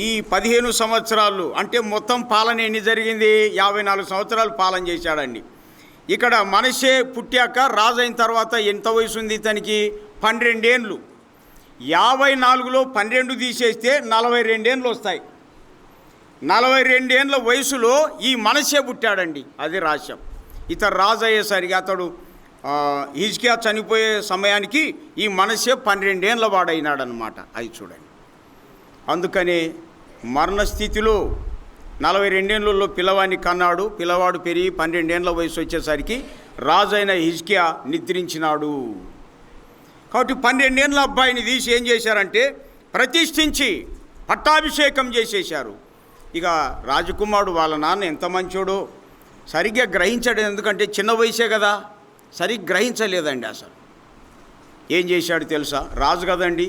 ఈ 15 సంవత్సరాలు అంటే మొత్తం పాలన ఎన్ని జరిగింది? 54 సంవత్సరాలు పాలన చేశాడండి. ఇక్కడ మనసే పుట్టాక రాజు అయిన తర్వాత ఎంత వయసు ఉంది ఇతనికి? 12 ఏండ్లు. 54లో 12 తీసేస్తే 42 ఏండ్లు వస్తాయి. 42 ఏండ్ల వయసులో ఈ మనసే పుట్టాడండి. అది రహస్యం. ఇతడు రాజు అయ్యేసరికి అతడు హిజ్కియా చనిపోయే సమయానికి ఈ మనసే 12 ఏండ్ల వాడైనాడనమాట. అది చూడండి. అందుకనే మరణస్థితిలో 42 ఏండ్లలో పిల్లవాడిని కన్నాడు. పిల్లవాడు పెరిగి 12 ఏండ్ల వయసు వచ్చేసరికి రాజైన హిజ్కియా నిద్రించినాడు. కాబట్టి 12 ఏండ్ల అబ్బాయిని తీసి ఏం చేశారంటే ప్రతిష్ఠించి పట్టాభిషేకం చేసేశారు. ఇక రాజకుమారుడు వాళ్ళ నాన్న ఎంత మంచోడో సరిగ్గా గ్రహించాడు. ఎందుకంటే చిన్న వయసే కదా, సరిగ్గా గ్రహించలేదండి. అసలు ఏం చేశాడు తెలుసా? రాజు కదండి,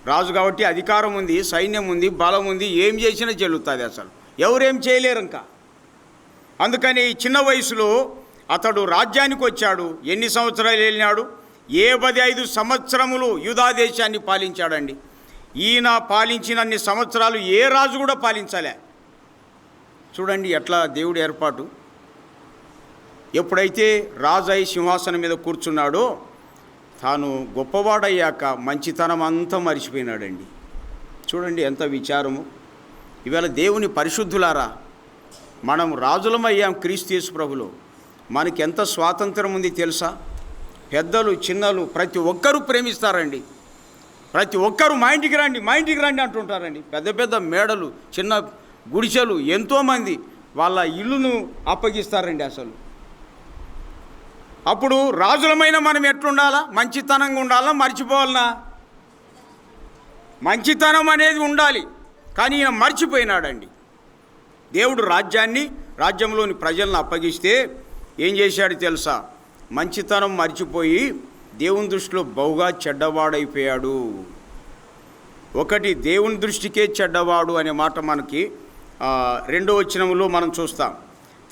రాజు కాబట్టి అధికారం ఉంది, సైన్యం ఉంది, బలం ఉంది, ఏం చేసినా చెల్లుతుంది. అసలు ఎవరేం చేయలేరు ఇంకా. అందుకని చిన్న వయసులో అతడు రాజ్యానికి వచ్చాడు. ఎన్ని సంవత్సరాలు వెళ్ళినాడు? 75 సంవత్సరములు యూదా దేశాన్ని పాలించాడండి. ఈయన పాలించినన్ని సంవత్సరాలు ఏ రాజు కూడా పాలించలే. చూడండి ఎట్లా దేవుడి ఏర్పాటు. ఎప్పుడైతే రాజు అయి సింహాసనం మీద కూర్చున్నాడో తాను గొప్పవాడయ్యాక మంచితనం అంతా మర్చిపోయినాడండి. చూడండి ఎంత విచారము. ఇవాళ దేవుని పరిశుద్ధులారా, మనం రాజులమయ్యాం క్రీస్తు యేసు ప్రభులో. మనకెంత స్వాతంత్రం ఉంది తెలుసా? పెద్దలు చిన్నలు ప్రతి ఒక్కరూ ప్రేమిస్తారండి. ప్రతి ఒక్కరూ మా ఇంటికి రండి అంటుంటారండి. పెద్ద పెద్ద మేడలు, చిన్న గుడిసెలు, ఎంతోమంది వాళ్ళ ఇల్లును అప్పగిస్తారండి. అసలు అప్పుడు రాజులమైన మనం ఎట్లుండాలా? మంచితనంగా ఉండాలా? మర్చిపోవాలనా? మంచితనం అనేది ఉండాలి. కానీ ఈయన మర్చిపోయినాడండి. దేవుడు రాజ్యంలోని ప్రజలను అప్పగిస్తే ఏం చేశాడు తెలుసా? మంచితనం మర్చిపోయి దేవుని దృష్టిలో బహుగా చెడ్డవాడైపోయాడు. ఒకటి, దేవుని దృష్టికే చెడ్డవాడు అనే మాట మనకి 2వ వచనంలో మనం చూస్తాం.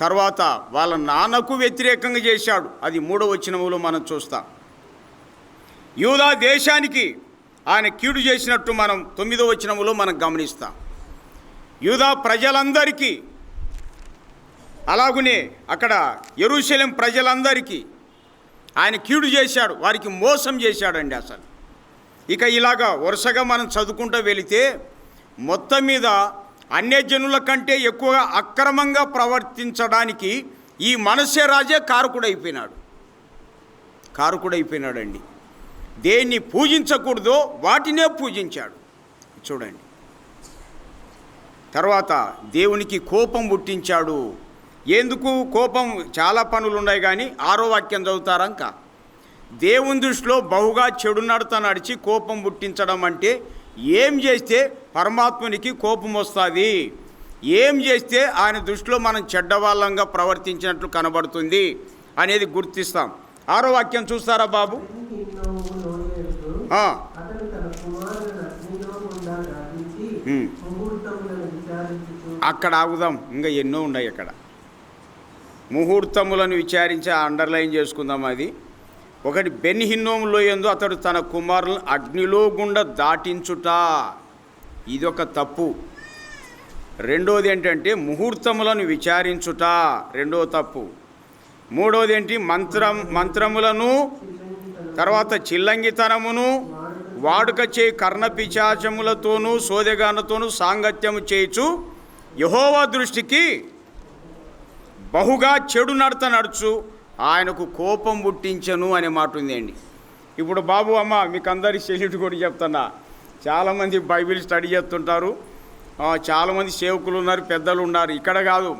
తర్వాత వాళ్ళ నాన్నకు వ్యతిరేకంగా చేశాడు, అది 3వ వచనంలో మనం చూస్తాం. యూదా దేశానికి ఆయన కీడు చేసినట్టు మనం 9వ వచనంలో మనం గమనిస్తాం. యూదా ప్రజలందరికీ, అలాగునే అక్కడ యెరూషలేం ప్రజలందరికీ ఆయన కీడు చేశాడు, వారికి మోసం చేశాడండి అసలు. ఇక ఇలాగా వరుసగా మనం చదువుకుంటూ వెళితే మొత్తం మీద అన్యజనుల కంటే ఎక్కువగా అక్రమంగా ప్రవర్తించడానికి ఈ మనష్షే రాజే కారకుడైపోయినాడండి. దేన్ని పూజించకూడదో వాటినే పూజించాడు. చూడండి, తర్వాత దేవునికి కోపం పుట్టించాడు. ఎందుకు కోపం? చాలా పనులు ఉన్నాయి, కానీ 6వ వాక్యం చదువుతారా? ఇంకా దేవుని దృష్టిలో బహుగా చెడు నడత నడిచి కోపం పుట్టించడం అంటే ఏం చేస్తే పరమాత్మునికి కోపం వస్తుంది, ఏం చేస్తే ఆయన దృష్టిలో మనం చెడ్డవాళ్ళంగా ప్రవర్తించినట్లు కనబడుతుంది అనేది గుర్తిస్తాం. 6వ వాక్యం చూస్తారా బాబు? అక్కడ ఆగుదాం, ఇంకా ఎన్నో ఉన్నాయి అక్కడ. ముహూర్తములను విచారించి అండర్లైన్ చేసుకుందాం. అది ఒకటి, బెన్ హిన్నోము లోయందు అతడు తన కుమారులను అగ్నిలో గుండా దాటించుట, ఇదొక తప్పు. రెండోది ఏంటంటే ముహూర్తములను విచారించుట, రెండో తప్పు. మూడోది ఏంటి? మంత్రములను, తర్వాత చిల్లంగితనమును, వాడుక చేయి కర్ణపిశాచములతోనూ సోదెగానతోనూ సాంగత్యము చేయుచు యెహోవా దృష్టికి బహుగా చెడు నడత నడుచు ఆయనకు కోపం పుట్టించను అనే మాట ఉందండి. ఇప్పుడు బాబు అమ్మ మీకు అందరి సెల్యూట్ కూడా చెప్తున్నా. చాలామంది బైబిల్ స్టడీ చేస్తుంటారు, చాలామంది సేవకులు ఉన్నారు, పెద్దలు ఉన్నారు. ఇక్కడ కాదు,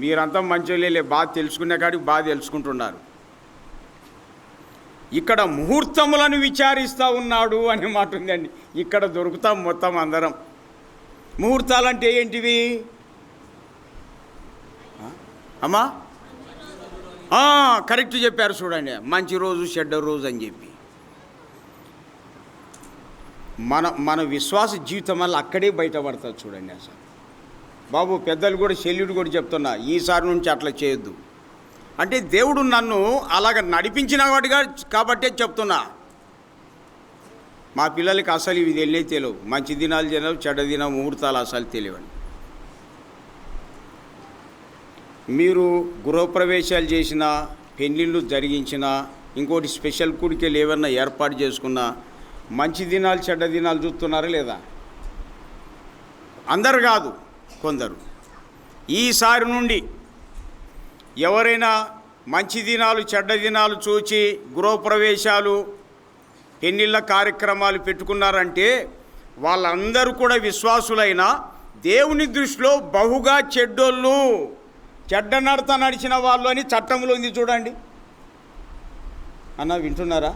మీరంతా మంచిగా బాగా తెలుసుకునే కాడికి బాగా తెలుసుకుంటున్నారు. ఇక్కడ ముహూర్తములను విచారిస్తూ ఉన్నాడు అనే మాట ఉందండి. ఇక్కడ దొరుకుతాం మొత్తం అందరం. ముహూర్తాలంటే ఏంటివి అమ్మా? కరెక్ట్ చెప్పారు చూడండి, మంచి రోజు చెడ్డ రోజు అని చెప్పి. మన విశ్వాస జీవితం వల్ల అక్కడే బయటపడుతుంది చూడండి. అసలు బాబు పెద్దలు కూడా సెల్యూట్ కూడా చెప్తున్నా, ఈసారి నుంచి అట్లా చేయొద్దు అంటే దేవుడు నన్ను అలాగ నడిపించిన వాటిగా కాబట్టే చెప్తున్నా. మా పిల్లలకి అసలు ఇవి తెలియవు, మంచి దినాలు తెలియవు, చెడ్డ దిన ముహూర్తాలు అసలు తెలియవండి. మీరు గృహప్రవేశాలు చేసినా, పెళ్ళిళ్ళు జరిగించినా, ఇంకోటి స్పెషల్ కూడికలు ఏమన్నా ఏర్పాటు చేసుకున్నా, మంచి దినాలు చెడ్డ దినాలు చూస్తున్నారా లేదా? అందరు కాదు, కొందరు. ఈసారి నుండి ఎవరైనా మంచి దినాలు చెడ్డ దినాలు చూచి గృహప్రవేశాలు పెళ్ళిళ్ళ కార్యక్రమాలు పెట్టుకున్నారంటే వాళ్ళందరూ కూడా విశ్వాసులైన దేవుని దృష్టిలో బహుగా చెడ్డోళ్ళు, చెడ్డ నడత నడిచిన వాళ్ళు అని చట్టంలో ఉంది చూడండి. అన్న వింటున్నారా?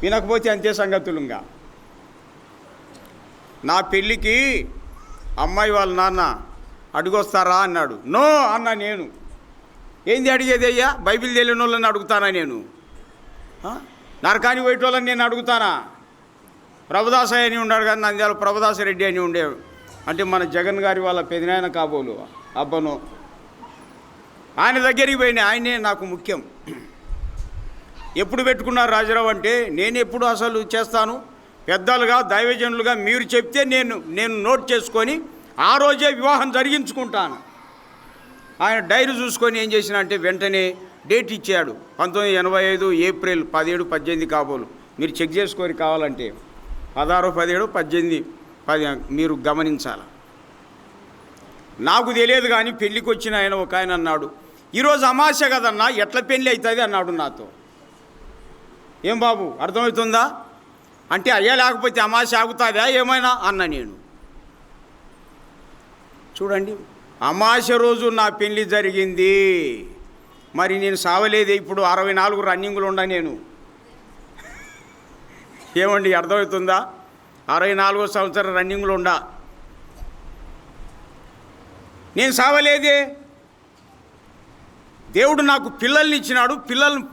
వినకపోతే అంతే సంగతులుగా. నా పెళ్ళికి అమ్మాయి వాళ్ళ నాన్న అడుగొస్తారా అన్నాడు. నో అన్న. నేను ఏంది అడిగేది అయ్యా? బైబిల్ తెలియని వాళ్ళని అడుగుతానా నేను? నరకానికి పోయేటోళ్ళని నేను అడుగుతానా? ప్రభుదాస అని ఉన్నాడు కానీ నంద్యాల ప్రభుదాస రెడ్డి అని ఉండేవాడు. అంటే మన జగన్ గారి వాళ్ళ పెదనాయన కాబోలు అబ్బను. ఆయన దగ్గరికి పోయినా, ఆయనే నాకు ముఖ్యం. ఎప్పుడు పెట్టుకున్నారు రాజారావు అంటే, నేను ఎప్పుడు అసలు చేస్తాను, పెద్దలుగా దైవజనులుగా మీరు చెప్తే నేను నోట్ చేసుకొని ఆ రోజే వివాహం జరిగించుకుంటాను. ఆయన డైరీ చూసుకొని ఏం చేసిన అంటే వెంటనే డేట్ ఇచ్చాడు. 1985 ఏప్రిల్ 17, 18 కాబోలు. మీరు చెక్ చేసుకొని కావాలంటే 16, 17, 18, 10 మీరు గమనించాలి. నాకు తెలియదు కానీ పెళ్ళికి వచ్చిన ఆయన ఒక ఆయన అన్నాడు, ఈరోజు అమావాస్య కదన్నా, ఎట్లా పెళ్ళి అవుతుంది అన్నాడు నాతో. ఏం బాబు అర్థమవుతుందా అంటే, అయ్యా లేకపోతే అమావాస్య ఆగుతుందా ఏమైనా అన్న నేను. చూడండి, అమావాస్య రోజు నా పెళ్ళి జరిగింది, మరి నేను సావలేదే. ఇప్పుడు 64 రన్నింగ్లు ఉండా నేను. ఏమండి అర్థమవుతుందా? 64వ సంవత్సరం రన్నింగ్లు ఉండా, నేను సావలేదే. దేవుడు నాకు పిల్లల్ని ఇచ్చినాడు,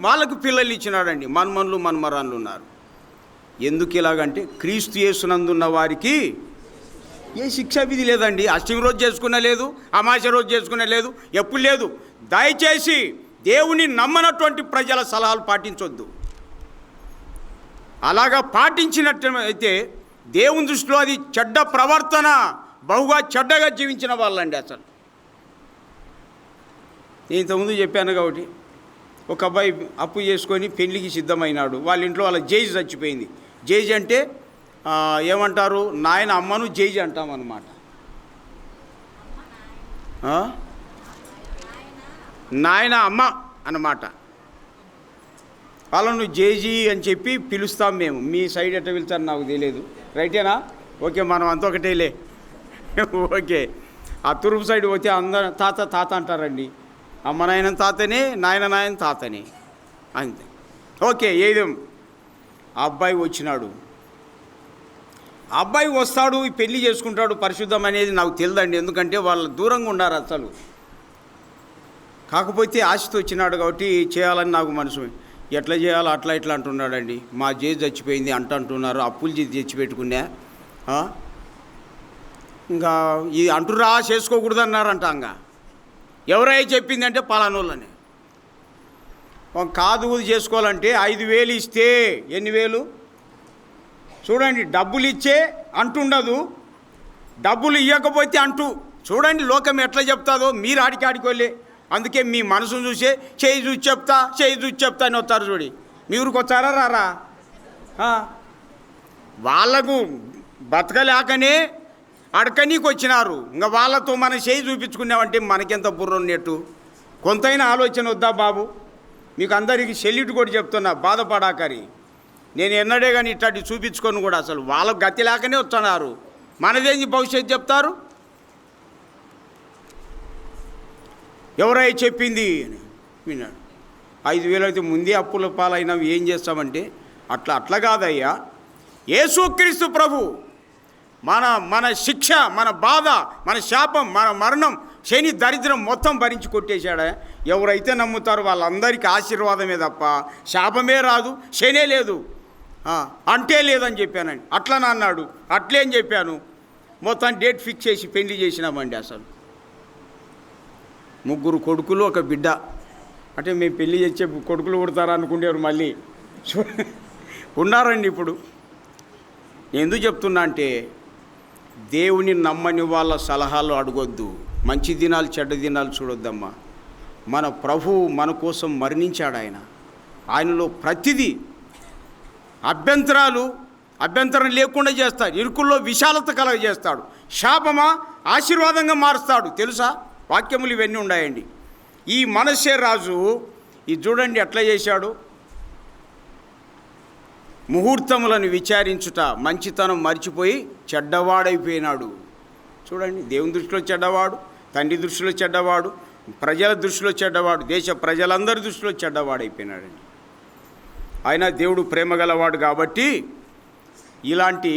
వాళ్ళకు పిల్లల్ని ఇచ్చినాడండి. మన్మన్లు మన్మరాన్లు ఉన్నారు. ఎందుకు ఇలాగంటే, క్రీస్తు యేసునందున్న వారికి ఏ శిక్షా విధి లేదండి. అష్టమి రోజు చేసుకునే లేదు, అమావాస్య రోజు చేసుకునే లేదు, ఎప్పుడు లేదు. దయచేసి దేవుని నమ్మనటువంటి ప్రజల సలహాలు పాటించొద్దు. అలాగా పాటించినట్టు అయితే దేవుని దృష్టిలో అది చెడ్డ ప్రవర్తన, బహుగా చెడ్డగా జీవించిన వాళ్ళండి. అసలు నేను ఇంతకుముందు చెప్పాను కాబట్టి, ఒక అబ్బాయి అప్పు చేసుకొని పెళ్ళికి సిద్ధమైనాడు. వాళ్ళ ఇంట్లో వాళ్ళ జేజి చచ్చిపోయింది. జేజి అంటే ఏమంటారు, నాయన అమ్మను జేజి అంటాం అన్నమాట. నాయన అమ్మ అన్నమాట. వాళ్ళను జేజీ అని చెప్పి పిలుస్తాం మేము. మీ సైడ్ ఎట్లా పిలుస్తారు నాకు తెలియదు. రైటేనా? ఓకే, మనం అంత ఒకటేలే. ఓకే, ఆ తూర్పు సైడ్ పోతే అందరూ తాత తాత అంటారండి. అమ్మ నాయన తాతనే, నాయన తాతనే, అంతే. ఓకే, ఏదో అబ్బాయి వచ్చినాడు. అబ్బాయి వస్తాడు, పెళ్లి చేసుకుంటాడు. పరిశుద్ధం అనేది నాకు తెలియదండి, ఎందుకంటే వాళ్ళు దూరంగా ఉన్నారు అసలు. కాకపోతే ఆశతో వచ్చినాడు కాబట్టి చేయాలని నాకు మనసు. ఎట్లా చేయాలో అట్లా ఇట్లా అంటున్నాడండి. మా జేజి చచ్చిపోయింది అంటున్నారు, అప్పులు చేసి తెచ్చిపెట్టుకున్నా. ఇంకా ఇది అంటురా చేసుకోకూడదు అన్నారంట. ఇంకా ఎవరై చెప్పిందంటే పలానోళ్ళని. కాదు చేసుకోవాలంటే 5,000 ఇస్తే ఎన్ని వేలు చూడండి. డబ్బులు ఇచ్చే అంటుండదు, డబ్బులు ఇవ్వకపోతే అంటూ. చూడండి లోకం ఎట్లా చెప్తాదో. మీరు ఆడికి అందుకే మీ మనసును చూసే చేయి చూసి చెప్తా అని వస్తారు. చూడి, మీ ఊరికి వచ్చారా రారా? వాళ్ళకు బతకలేకనే అడకనీకి వచ్చినారు. ఇంకా వాళ్ళతో మనం చేయి చూపించుకున్నామంటే మనకెంత బుర్ర ఉన్నట్టు. కొంతైనా ఆలోచన వద్దా బాబు? మీకు అందరికీ సెల్యూట్ కూడా చెప్తున్నా, బాధపడాకరి. నేను ఎన్నడే కానీ ఇట్లాంటి చూపించుకొని కూడా అసలు వాళ్ళకు గతి లేకనే వస్తున్నారు. మనదేంది భవిష్యత్తు చెప్తారు? ఎవరై చెప్పింది అని విన్నాడు. 5,000 అయితే ముందే అప్పుల పాలైనవి ఏం చేస్తామంటే, అట్లా కాదయ్యా. యేసుక్రీస్తు ప్రభు మన శిక్ష, మన బాధ, మన శాపం, మన మరణం, శని దరిద్రం మొత్తం భరించి కొట్టేశాడా. ఎవరైతే నమ్ముతారో వాళ్ళందరికీ ఆశీర్వాదమే తప్ప శాపమే రాదు, శనే లేదు, అంటే లేదని చెప్పానండి. అట్లా అన్నాడు. అట్లేం చెప్పాను. మొత్తం డేట్ ఫిక్స్ చేసి పెళ్లి చేసినామండి. అసలు 3 కొడుకులు 1 బిడ్డ. అంటే మేము పెళ్లి చేసే కొడుకులు పుడతారా అనుకునేవారు. మళ్ళీ ఉన్నారండి. ఇప్పుడు ఎందుకు చెప్తున్నా అంటే, దేవుని నమ్మని వాళ్ళ సలహాలు అడగొద్దు. మంచి దినాలు చెడ్డ దినాలు చూడొద్దమ్మా. మన ప్రభువు మన కోసం మరణించాడు. ఆయనలో ప్రతిదీ అభ్యంతరం లేకుండా చేస్తాడు. ఇరుకుల్లో విశాలత కలగజేస్తాడు. శాపమా ఆశీర్వాదంగా మారుస్తాడు. తెలుసా? వాక్యములు ఇవన్నీ ఉన్నాయండి. ఈ మనష్షే రాజు ఇది చూడండి ఎట్లా చేశాడు. ముహూర్తములను విచారించుట, మంచితనం మర్చిపోయి చెడ్డవాడైపోయినాడు. చూడండి, దేవుని దృష్టిలో చెడ్డవాడు, తండ్రి దృష్టిలో చెడ్డవాడు, ప్రజల దృష్టిలో చెడ్డవాడు, దేశ ప్రజలందరి దృష్టిలో చెడ్డవాడైపోయినాడండి. ఆయన దేవుడు ప్రేమ గలవాడు కాబట్టి ఇలాంటి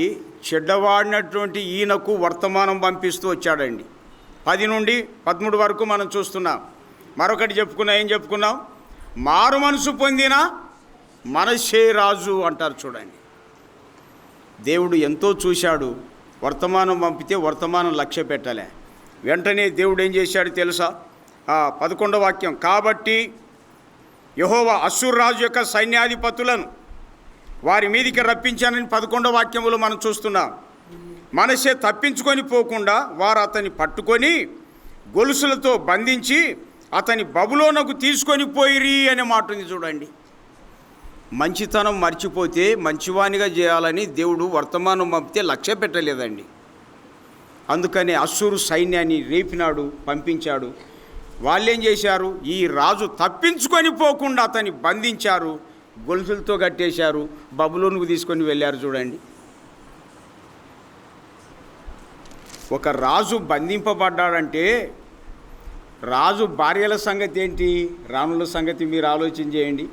చెడ్డవాడినటువంటి ఈయనకు వర్తమానం పంపిస్తూ వచ్చాడండి. 10 నుండి 13 వరకు మనం చూస్తున్నాం. మరొకటి ఏం చెప్పుకున్నాం? మారు మనసు పొందిన మనష్షే రాజు అంటారు. చూడండి, దేవుడు ఎంతో చూశాడు. వర్తమానం పంపితే వర్తమానం లక్ష్య పెట్టలే. వెంటనే దేవుడు ఏం చేశాడు తెలుసా? 11వ వాక్యం. కాబట్టి యెహోవా అష్షూరు రాజు యొక్క సైన్యాధిపతులను వారి మీదికి రప్పించానని 11వ వాక్యములో మనం చూస్తున్నాం. మనష్షే తప్పించుకొని పోకుండా వారు అతన్ని పట్టుకొని గొలుసులతో బంధించి అతని బబులోనుకు తీసుకొని పోయిరి అనే మాట ఉంది. చూడండి, మంచితనం మర్చిపోతే మంచివానిగా చేయాలని దేవుడు వర్తమానం పంపితే లక్ష్య పెట్టలేదండి. అందుకని అశ్షూరు సైన్యాన్ని రేపినాడు, పంపించాడు. వాళ్ళేం చేశారు, ఈ రాజు తప్పించుకొని పోకుండా అతన్ని బంధించారు, గొలుసులతో కట్టేశారు, బబులోనుకు తీసుకొని వెళ్ళారు. చూడండి, ఒక రాజు బంధింపబడ్డాడంటే రాజు భార్యల సంగతి ఏంటి, రాణుల సంగతి మీరు ఆలోచన చేయండి.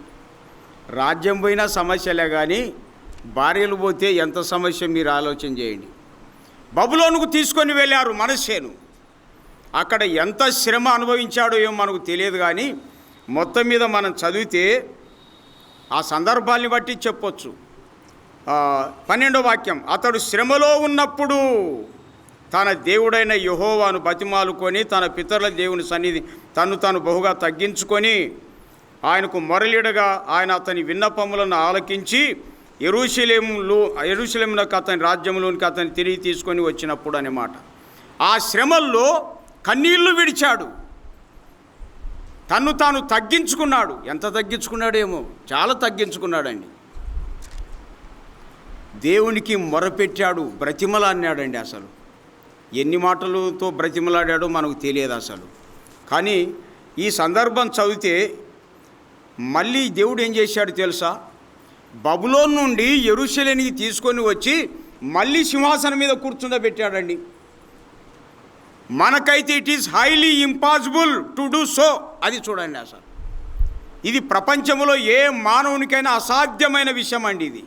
రాజ్యం పోయినా సమస్యలే, కానీ భార్యలు పోతే ఎంత సమస్య మీరు ఆలోచన చేయండి. బబులోనుకు తీసుకొని వెళ్ళారు మనష్షేను. అక్కడ ఎంత శ్రమ అనుభవించాడో ఏమో మనకు తెలియదు, కానీ మొత్తం మీద మనం చదివితే ఆ సందర్భాల్ని బట్టి చెప్పొచ్చు. 12వ వాక్యం, అతడు శ్రమలో ఉన్నప్పుడు తన దేవుడైన యెహోవాను బతిమాలుకొని తన పితరుల దేవుని సన్నిధి తాను బహుగా తగ్గించుకొని ఆయనకు మొరలిడగా ఆయన అతని విన్నపములను ఆలకించి యెరూషలేమునకు అతని రాజ్యంలోనికి అతన్ని తిరిగి తీసుకొని వచ్చినప్పుడు అన్నమాట. ఆ శ్రమల్లో కన్నీళ్లు విడిచాడు, తాను తగ్గించుకున్నాడు. ఎంత తగ్గించుకున్నాడేమో, చాలా తగ్గించుకున్నాడండి. దేవునికి మొరపెట్టాడు, బ్రతిమలాడినాడండి. అసలు ఎన్ని మాటలతో బ్రతిమలాడాడో మనకు తెలియదు అసలు. కానీ ఈ సందర్భం చదివితే మళ్ళీ దేవుడు ఏం చేశాడు తెలుసా, బబులోన్ నుండి యెరూషలేముకి తీసుకొని వచ్చి మళ్ళీ సింహాసనం మీద కూర్చుండబెట్టాడండి. మనకైతే it is highly impossible to do so. అది చూడండి, అసలు ఇది ప్రపంచంలో ఏ మానవునికైనా అసాధ్యమైన విషయం అండి ఇది.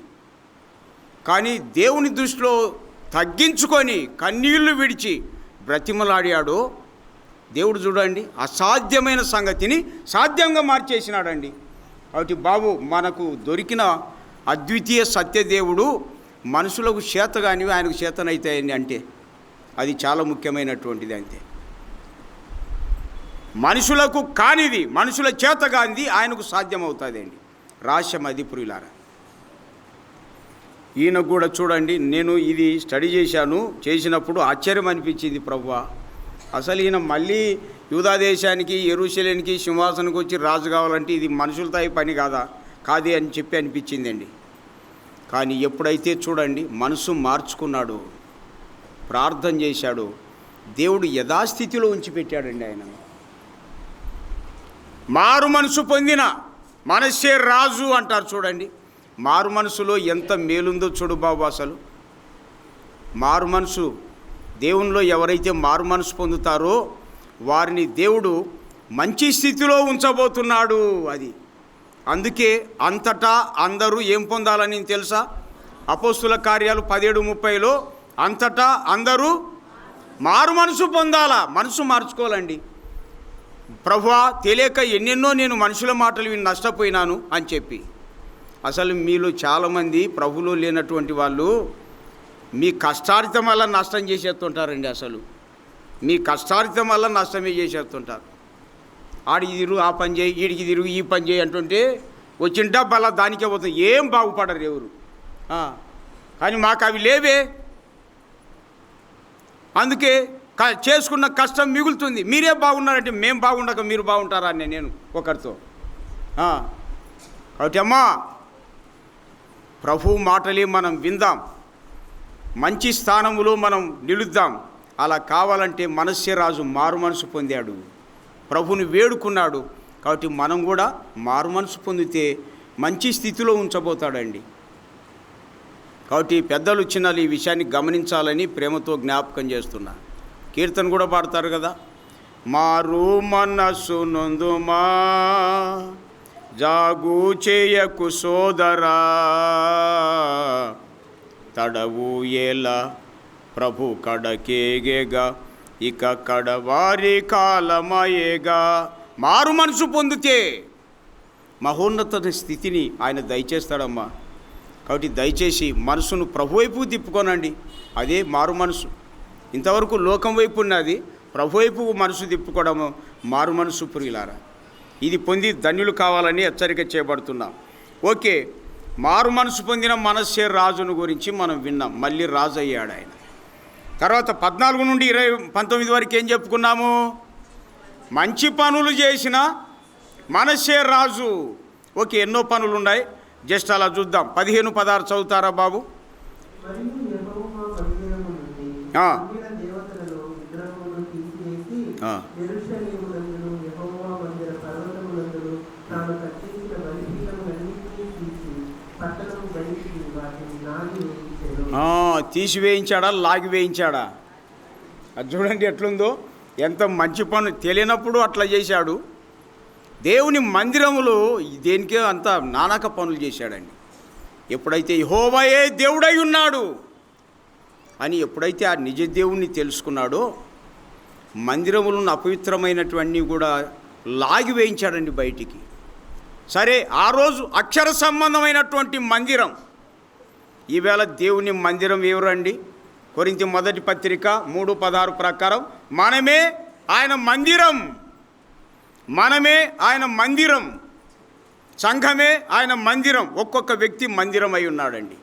కానీ దేవుని దృష్టిలో తగ్గించుకొని కన్నీళ్లు విడిచి బ్రతిమలాడాడో దేవుడు చూడండి, అసాధ్యమైన సంగతిని సాధ్యంగా మార్చేసినాడండి. కాబట్టి బాబు, మనకు దొరికిన అద్వితీయ సత్యదేవుడు మనుషులకు చేత కానివి ఆయనకు చేతనైతాయండి. అంటే అది చాలా ముఖ్యమైనటువంటిది. అంతే, మనుషులకు కానిది, మనుషుల చేత కానిది ఆయనకు సాధ్యమవుతుందండి. రహస్యం అది ప్రియులారా. ఈయన కూడా చూడండి, నేను ఇది స్టడీ చేసినప్పుడు ఆశ్చర్యం అనిపించింది. ప్రభువా, అసలు ఈయన మళ్ళీ యూదా దేశానికి యెరూషలేముకి సింహాసనానికి వచ్చి రాజు కావాలంటే ఇది మనుషులతో పని కాదే అని చెప్పి అనిపించిందండి. కానీ ఎప్పుడైతే చూడండి మనసు మార్చుకున్నాడు, ప్రార్థన చేశాడు, దేవుడు యథాస్థితిలో ఉంచిపెట్టాడండి. ఆయన మారు మనసు పొందిన మనష్షే రాజు అంటారు చూడండి. మారు మనసులో ఎంత మేలుందో చూడు బాబు. అసలు మారు మనసు, దేవునిలో ఎవరైతే మారు మనసు పొందుతారో వారిని దేవుడు మంచి స్థితిలో ఉంచబోతున్నాడు. అది అందుకే అంతటా అందరూ ఏం పొందాలని తెలుసా, అపోస్తుల కార్యాలు 17:30లో అంతటా అందరూ మారు మనసు పొందాలా, మనసు మార్చుకోవాలండి. ప్రభువా, తెలియక ఎన్నెన్నో నేను మనుషుల మాటలు విని నష్టపోయినాను అని చెప్పి. అసలు మీలో చాలామంది ప్రభులో లేనటువంటి వాళ్ళు మీ కష్టార్జితం వల్ల నష్టం చేసేస్తుంటారండి. అసలు మీ కష్టార్జితం వల్ల నష్టమే చేసేస్తుంటారు. ఆడికి తిరుగు ఆ పని చేయి, ఈడికి తిరుగు ఈ పని చేయి అంటుంటే వచ్చిన డబ్బలా దానికే పోతుంది. ఏం బాగుపడరు ఎవరు. కానీ మాకు అవి లేవే, అందుకే చేసుకున్న కష్టం మిగులుతుంది. మీరే బాగున్నారంటే మేము బాగుండక మీరు బాగుంటారా అని నేను ఒకరితో. కాబట్టి అమ్మా, ప్రభు మాటలే మనం విందాం, మంచి స్థానములో మనం నిలుద్దాం. అలా కావాలంటే మనష్షే రాజు మారు మనసు పొందాడు, ప్రభుని వేడుకున్నాడు. కాబట్టి మనం కూడా మారు మనసు పొందితే మంచి స్థితిలో ఉంచబోతాడండి. కాబట్టి పెద్దలు చిన్నలు ఈ విషయాన్ని గమనించాలని ప్రేమతో జ్ఞాపకం చేస్తున్నా. కీర్తన కూడా పాడతారు కదా, మారు మనసు నొందుమా జాగు చేయకు సోదరా, తడవు ఎలా ప్రభు కడకేగేగా ఇక కడవారి కాలమయేగా. మారు మనసు పొందితే మహోన్నత స్థితిని ఆయన దయచేస్తాడమ్మా. కాబట్టి దయచేసి మనసును ప్రభు వైపు తిప్పుకోనండి. అదే మారు మనసు. ఇంతవరకు లోకం వైపు ఉన్నది, ప్రభు వైపు మనసు తిప్పుకోవడము మారు మనసు ప్రియులారా. ఇది పొంది ధన్యులు కావాలని హెచ్చరిక చేయబడుతున్నాం. ఓకే, మారు మనసు పొందిన మనష్షే రాజును గురించి మనం విన్నాం. మళ్ళీ రాజు అయ్యాడు ఆయన. తర్వాత 14 నుండి 19 వరకు ఏం చెప్పుకున్నాము, మంచి పనులు చేసిన మనష్షే రాజు. ఓకే, ఎన్నో పనులు ఉన్నాయి, జస్ట్ అలా చూద్దాం. 15-16 చదువుతారా బాబు? యెహోవా మందిరము నుండి ఆ. అన్యుల దేవతలను విగ్రహములను తీసివేసి ఆ. యెరూషలేమునందును యెహోవా మందిర పర్వతమునందును తాను కట్టించిన బలిపీఠములన్నిటినీ తీసి పట్టణము బయటికి వాటిని నాగి వేయించెను. తీసివేయించాడా, లాగి వేయించాడా? అది చూడండి ఎట్లుందో. ఎంత మంచి పని, తెలియనప్పుడు అట్లా చేశాడు. దేవుని మందిరములో దేనికే అంత నానాక పనులు చేశాడండి. ఎప్పుడైతే యెహోవాయే దేవుడై ఉన్నాడు అని ఎప్పుడైతే ఆ నిజ దేవుణ్ణి తెలుసుకున్నాడో, మందిరములు అపవిత్రమైనటువన్నీ కూడా లాగి వేయించాడండి బయటికి. సరే, ఆ రోజు అక్షర సంబంధమైనటువంటి మందిరం. ఈవేళ దేవుని మందిరం ఎవరండి? కొరింథీ మొదటి పత్రిక 3:16 ప్రకారం మనమే ఆయన మందిరం. మనమే ఆయన మందిరం. సంఘమే ఆయన మందిరం. ఒక్కొక్క వ్యక్తి మందిరం అయి ఉన్నాడండి.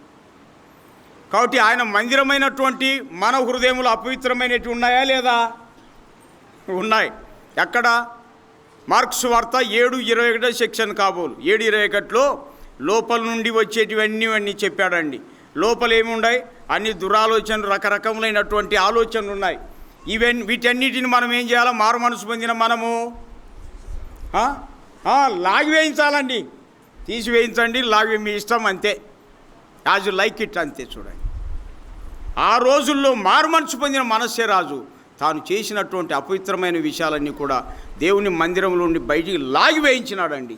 కాబట్టి ఆయన మందిరమైనటువంటి మన హృదయములు అపవిత్రమైనవి ఉన్నాయా లేదా? ఉన్నాయి. ఎక్కడ? మార్క్స్ వార్త 7:21 సెక్షన్ కాబోలు 7:21లో లోపల నుండి వచ్చేటివన్నీ చెప్పాడండి. లోపల ఏమున్నాయి? అన్ని దురాలోచనలు, రకరకములైనటువంటి ఆలోచనలు ఉన్నాయి. వీటన్నిటిని మనం ఏం చేయాలి? మారు మనసు పొందిన మనము లాగి వేయించాలండి. తీసివేయించండి, లాగి మీ ఇష్టం, అంతే. యాజ్ యు లైక్ ఇట్, అంతే. చూడండి, ఆ రోజుల్లో మారు మనసు పొందిన మనస్సే రాజు తాను చేసినటువంటి అపవిత్రమైన విషయాలన్నీ కూడా దేవుని మందిరంలో నుండి బయటికి లాగి వేయించినాడండి.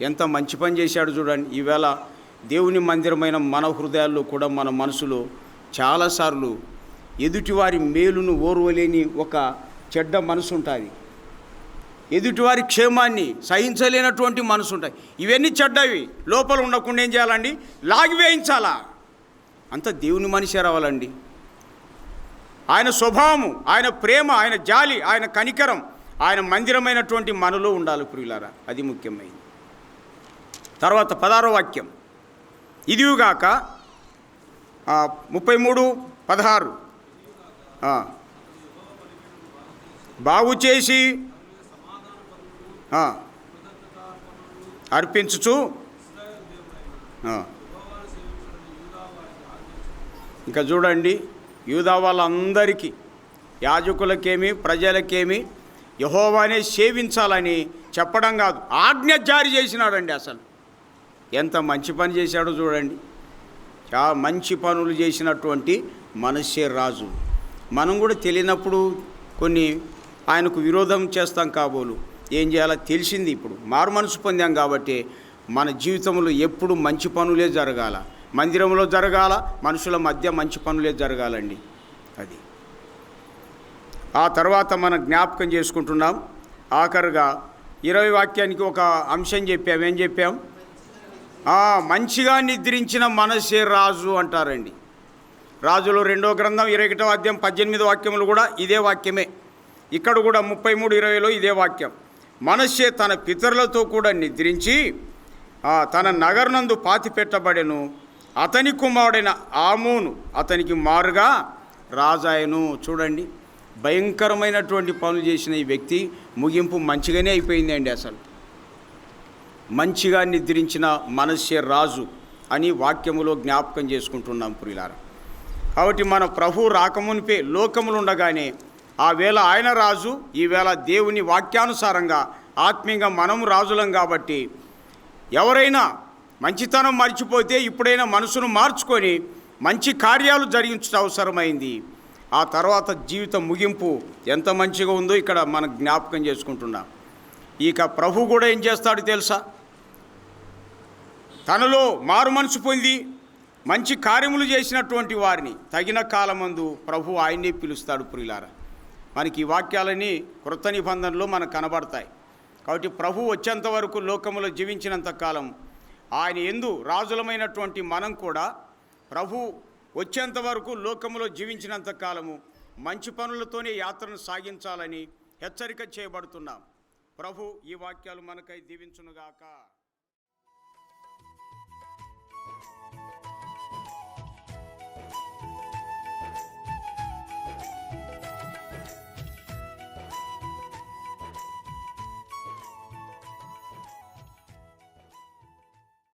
ఎంత మంచి పని చేశాడు చూడండి. ఈవేళ దేవుని మందిరమైన మన హృదయాల్లో కూడా, మన మనసులో చాలాసార్లు ఎదుటివారి మేలును ఓర్వలేని ఒక చెడ్డ మనసు ఉంటుంది. ఎదుటివారి క్షేమాన్ని సహించలేనటువంటి మనసు ఉంటాయి. ఇవన్నీ చెడ్డవి. లోపల ఉండకుండా ఏం చేయాలండి? లాగి వేయించాలా. అంత దేవుని మనిషి రావాలండి. ఆయన స్వభావము, ఆయన ప్రేమ, ఆయన జాలి, ఆయన కనికరం, ఆయన మందిరమైనటువంటి మనలో ఉండాలి ప్రియులారా. అది ముఖ్యమైనది. తర్వాత 16వ వాక్యం. ఇదిగాక 33:16 బాగు చేసి అర్పించుచు ఇంకా చూడండి, యూదా వాళ్ళందరికీ, యాజకులకేమి ప్రజలకేమి యెహోవానే సేవించాలని చెప్పడం కాదు, ఆజ్ఞ జారీ చేసినాడండి. అసలు ఎంత మంచి పని చేశాడో చూడండి. చాలా మంచి పనులు చేసినటువంటి మనస్సే రాజు. మనం కూడా తెలియనప్పుడు కొన్ని ఆయనకు విరోధం చేస్తాం కాబోలు. ఏం చేయాలో తెలిసింది. ఇప్పుడు మారు మనసు పొందాం కాబట్టి మన జీవితంలో ఎప్పుడు మంచి పనులే జరగాల, మందిరంలో జరగాల, మనుషుల మధ్య మంచి పనులే జరగాలండి. అది ఆ తర్వాత మనం జ్ఞాపకం చేసుకుంటున్నాం. ఆఖరుగా 20 వాక్యానికి ఒక అంశం చెప్పాం. ఏం చెప్పాం? మంచిగా నిద్రించిన మనసే రాజు అంటారండి. రాజులు 2వ గ్రంథం 21వ అధ్యాయం 18 వాక్యములు కూడా ఇదే వాక్యమే. ఇక్కడ కూడా 33:20లో ఇదే వాక్యం. మనస్సే తన పితరులతో కూడా నిద్రించి తన నగరనందు పాతి పెట్టబడెను. అతని కుమారుడైన ఆమోను అతనికి మారుగా రాజాయను. చూడండి, భయంకరమైనటువంటి పనులు చేసిన ఈ వ్యక్తి ముగింపు మంచిగానే అయిపోయిందండి. అసలు మంచిగా నిద్రించిన మనస్సే రాజు అని వాక్యములో జ్ఞాపకం చేసుకుంటున్నాం ప్రియులారా. కాబట్టి మన ప్రభు రాకమునిపే లోకములు ఉండగానే ఆ వేళ ఆయన రాజు, ఈవేళ దేవుని వాక్యానుసారంగా ఆత్మీయంగా మనం రాజులం. కాబట్టి ఎవరైనా మంచితనం మర్చిపోతే ఇప్పుడైనా మనసును మార్చుకొని మంచి కార్యాలు జరిగించడం అవసరమైంది. ఆ తర్వాత జీవితం ముగింపు ఎంత మంచిగా ఉందో ఇక్కడ మనం జ్ఞాపకం చేసుకుంటున్నాం. ఇక ప్రభు కూడా ఏం చేస్తాడు తెలుసా? తనలో మారు మనసు పొంది మంచి కార్యములు చేసినటువంటి వారిని తగిన కాలమందు ప్రభు ఆయన్ని పిలుస్తాడు ప్రియులారా. మనకి ఈ వాక్యాలని క్రొత్త నిబంధనలో మనకు కనబడతాయి. కాబట్టి ప్రభు వచ్చేంత వరకు లోకములో జీవించినంత కాలం ఆయన యందు రాజులమైనటువంటి మనం కూడా ప్రభు వచ్చేంత వరకు లోకములో జీవించినంత కాలము మంచి పనులతోనే యాత్రను సాగించాలని హెచ్చరిక చేయబడుతున్నాం. ప్రభు ఈ వాక్యాలు మనకై దీవించునుగాక.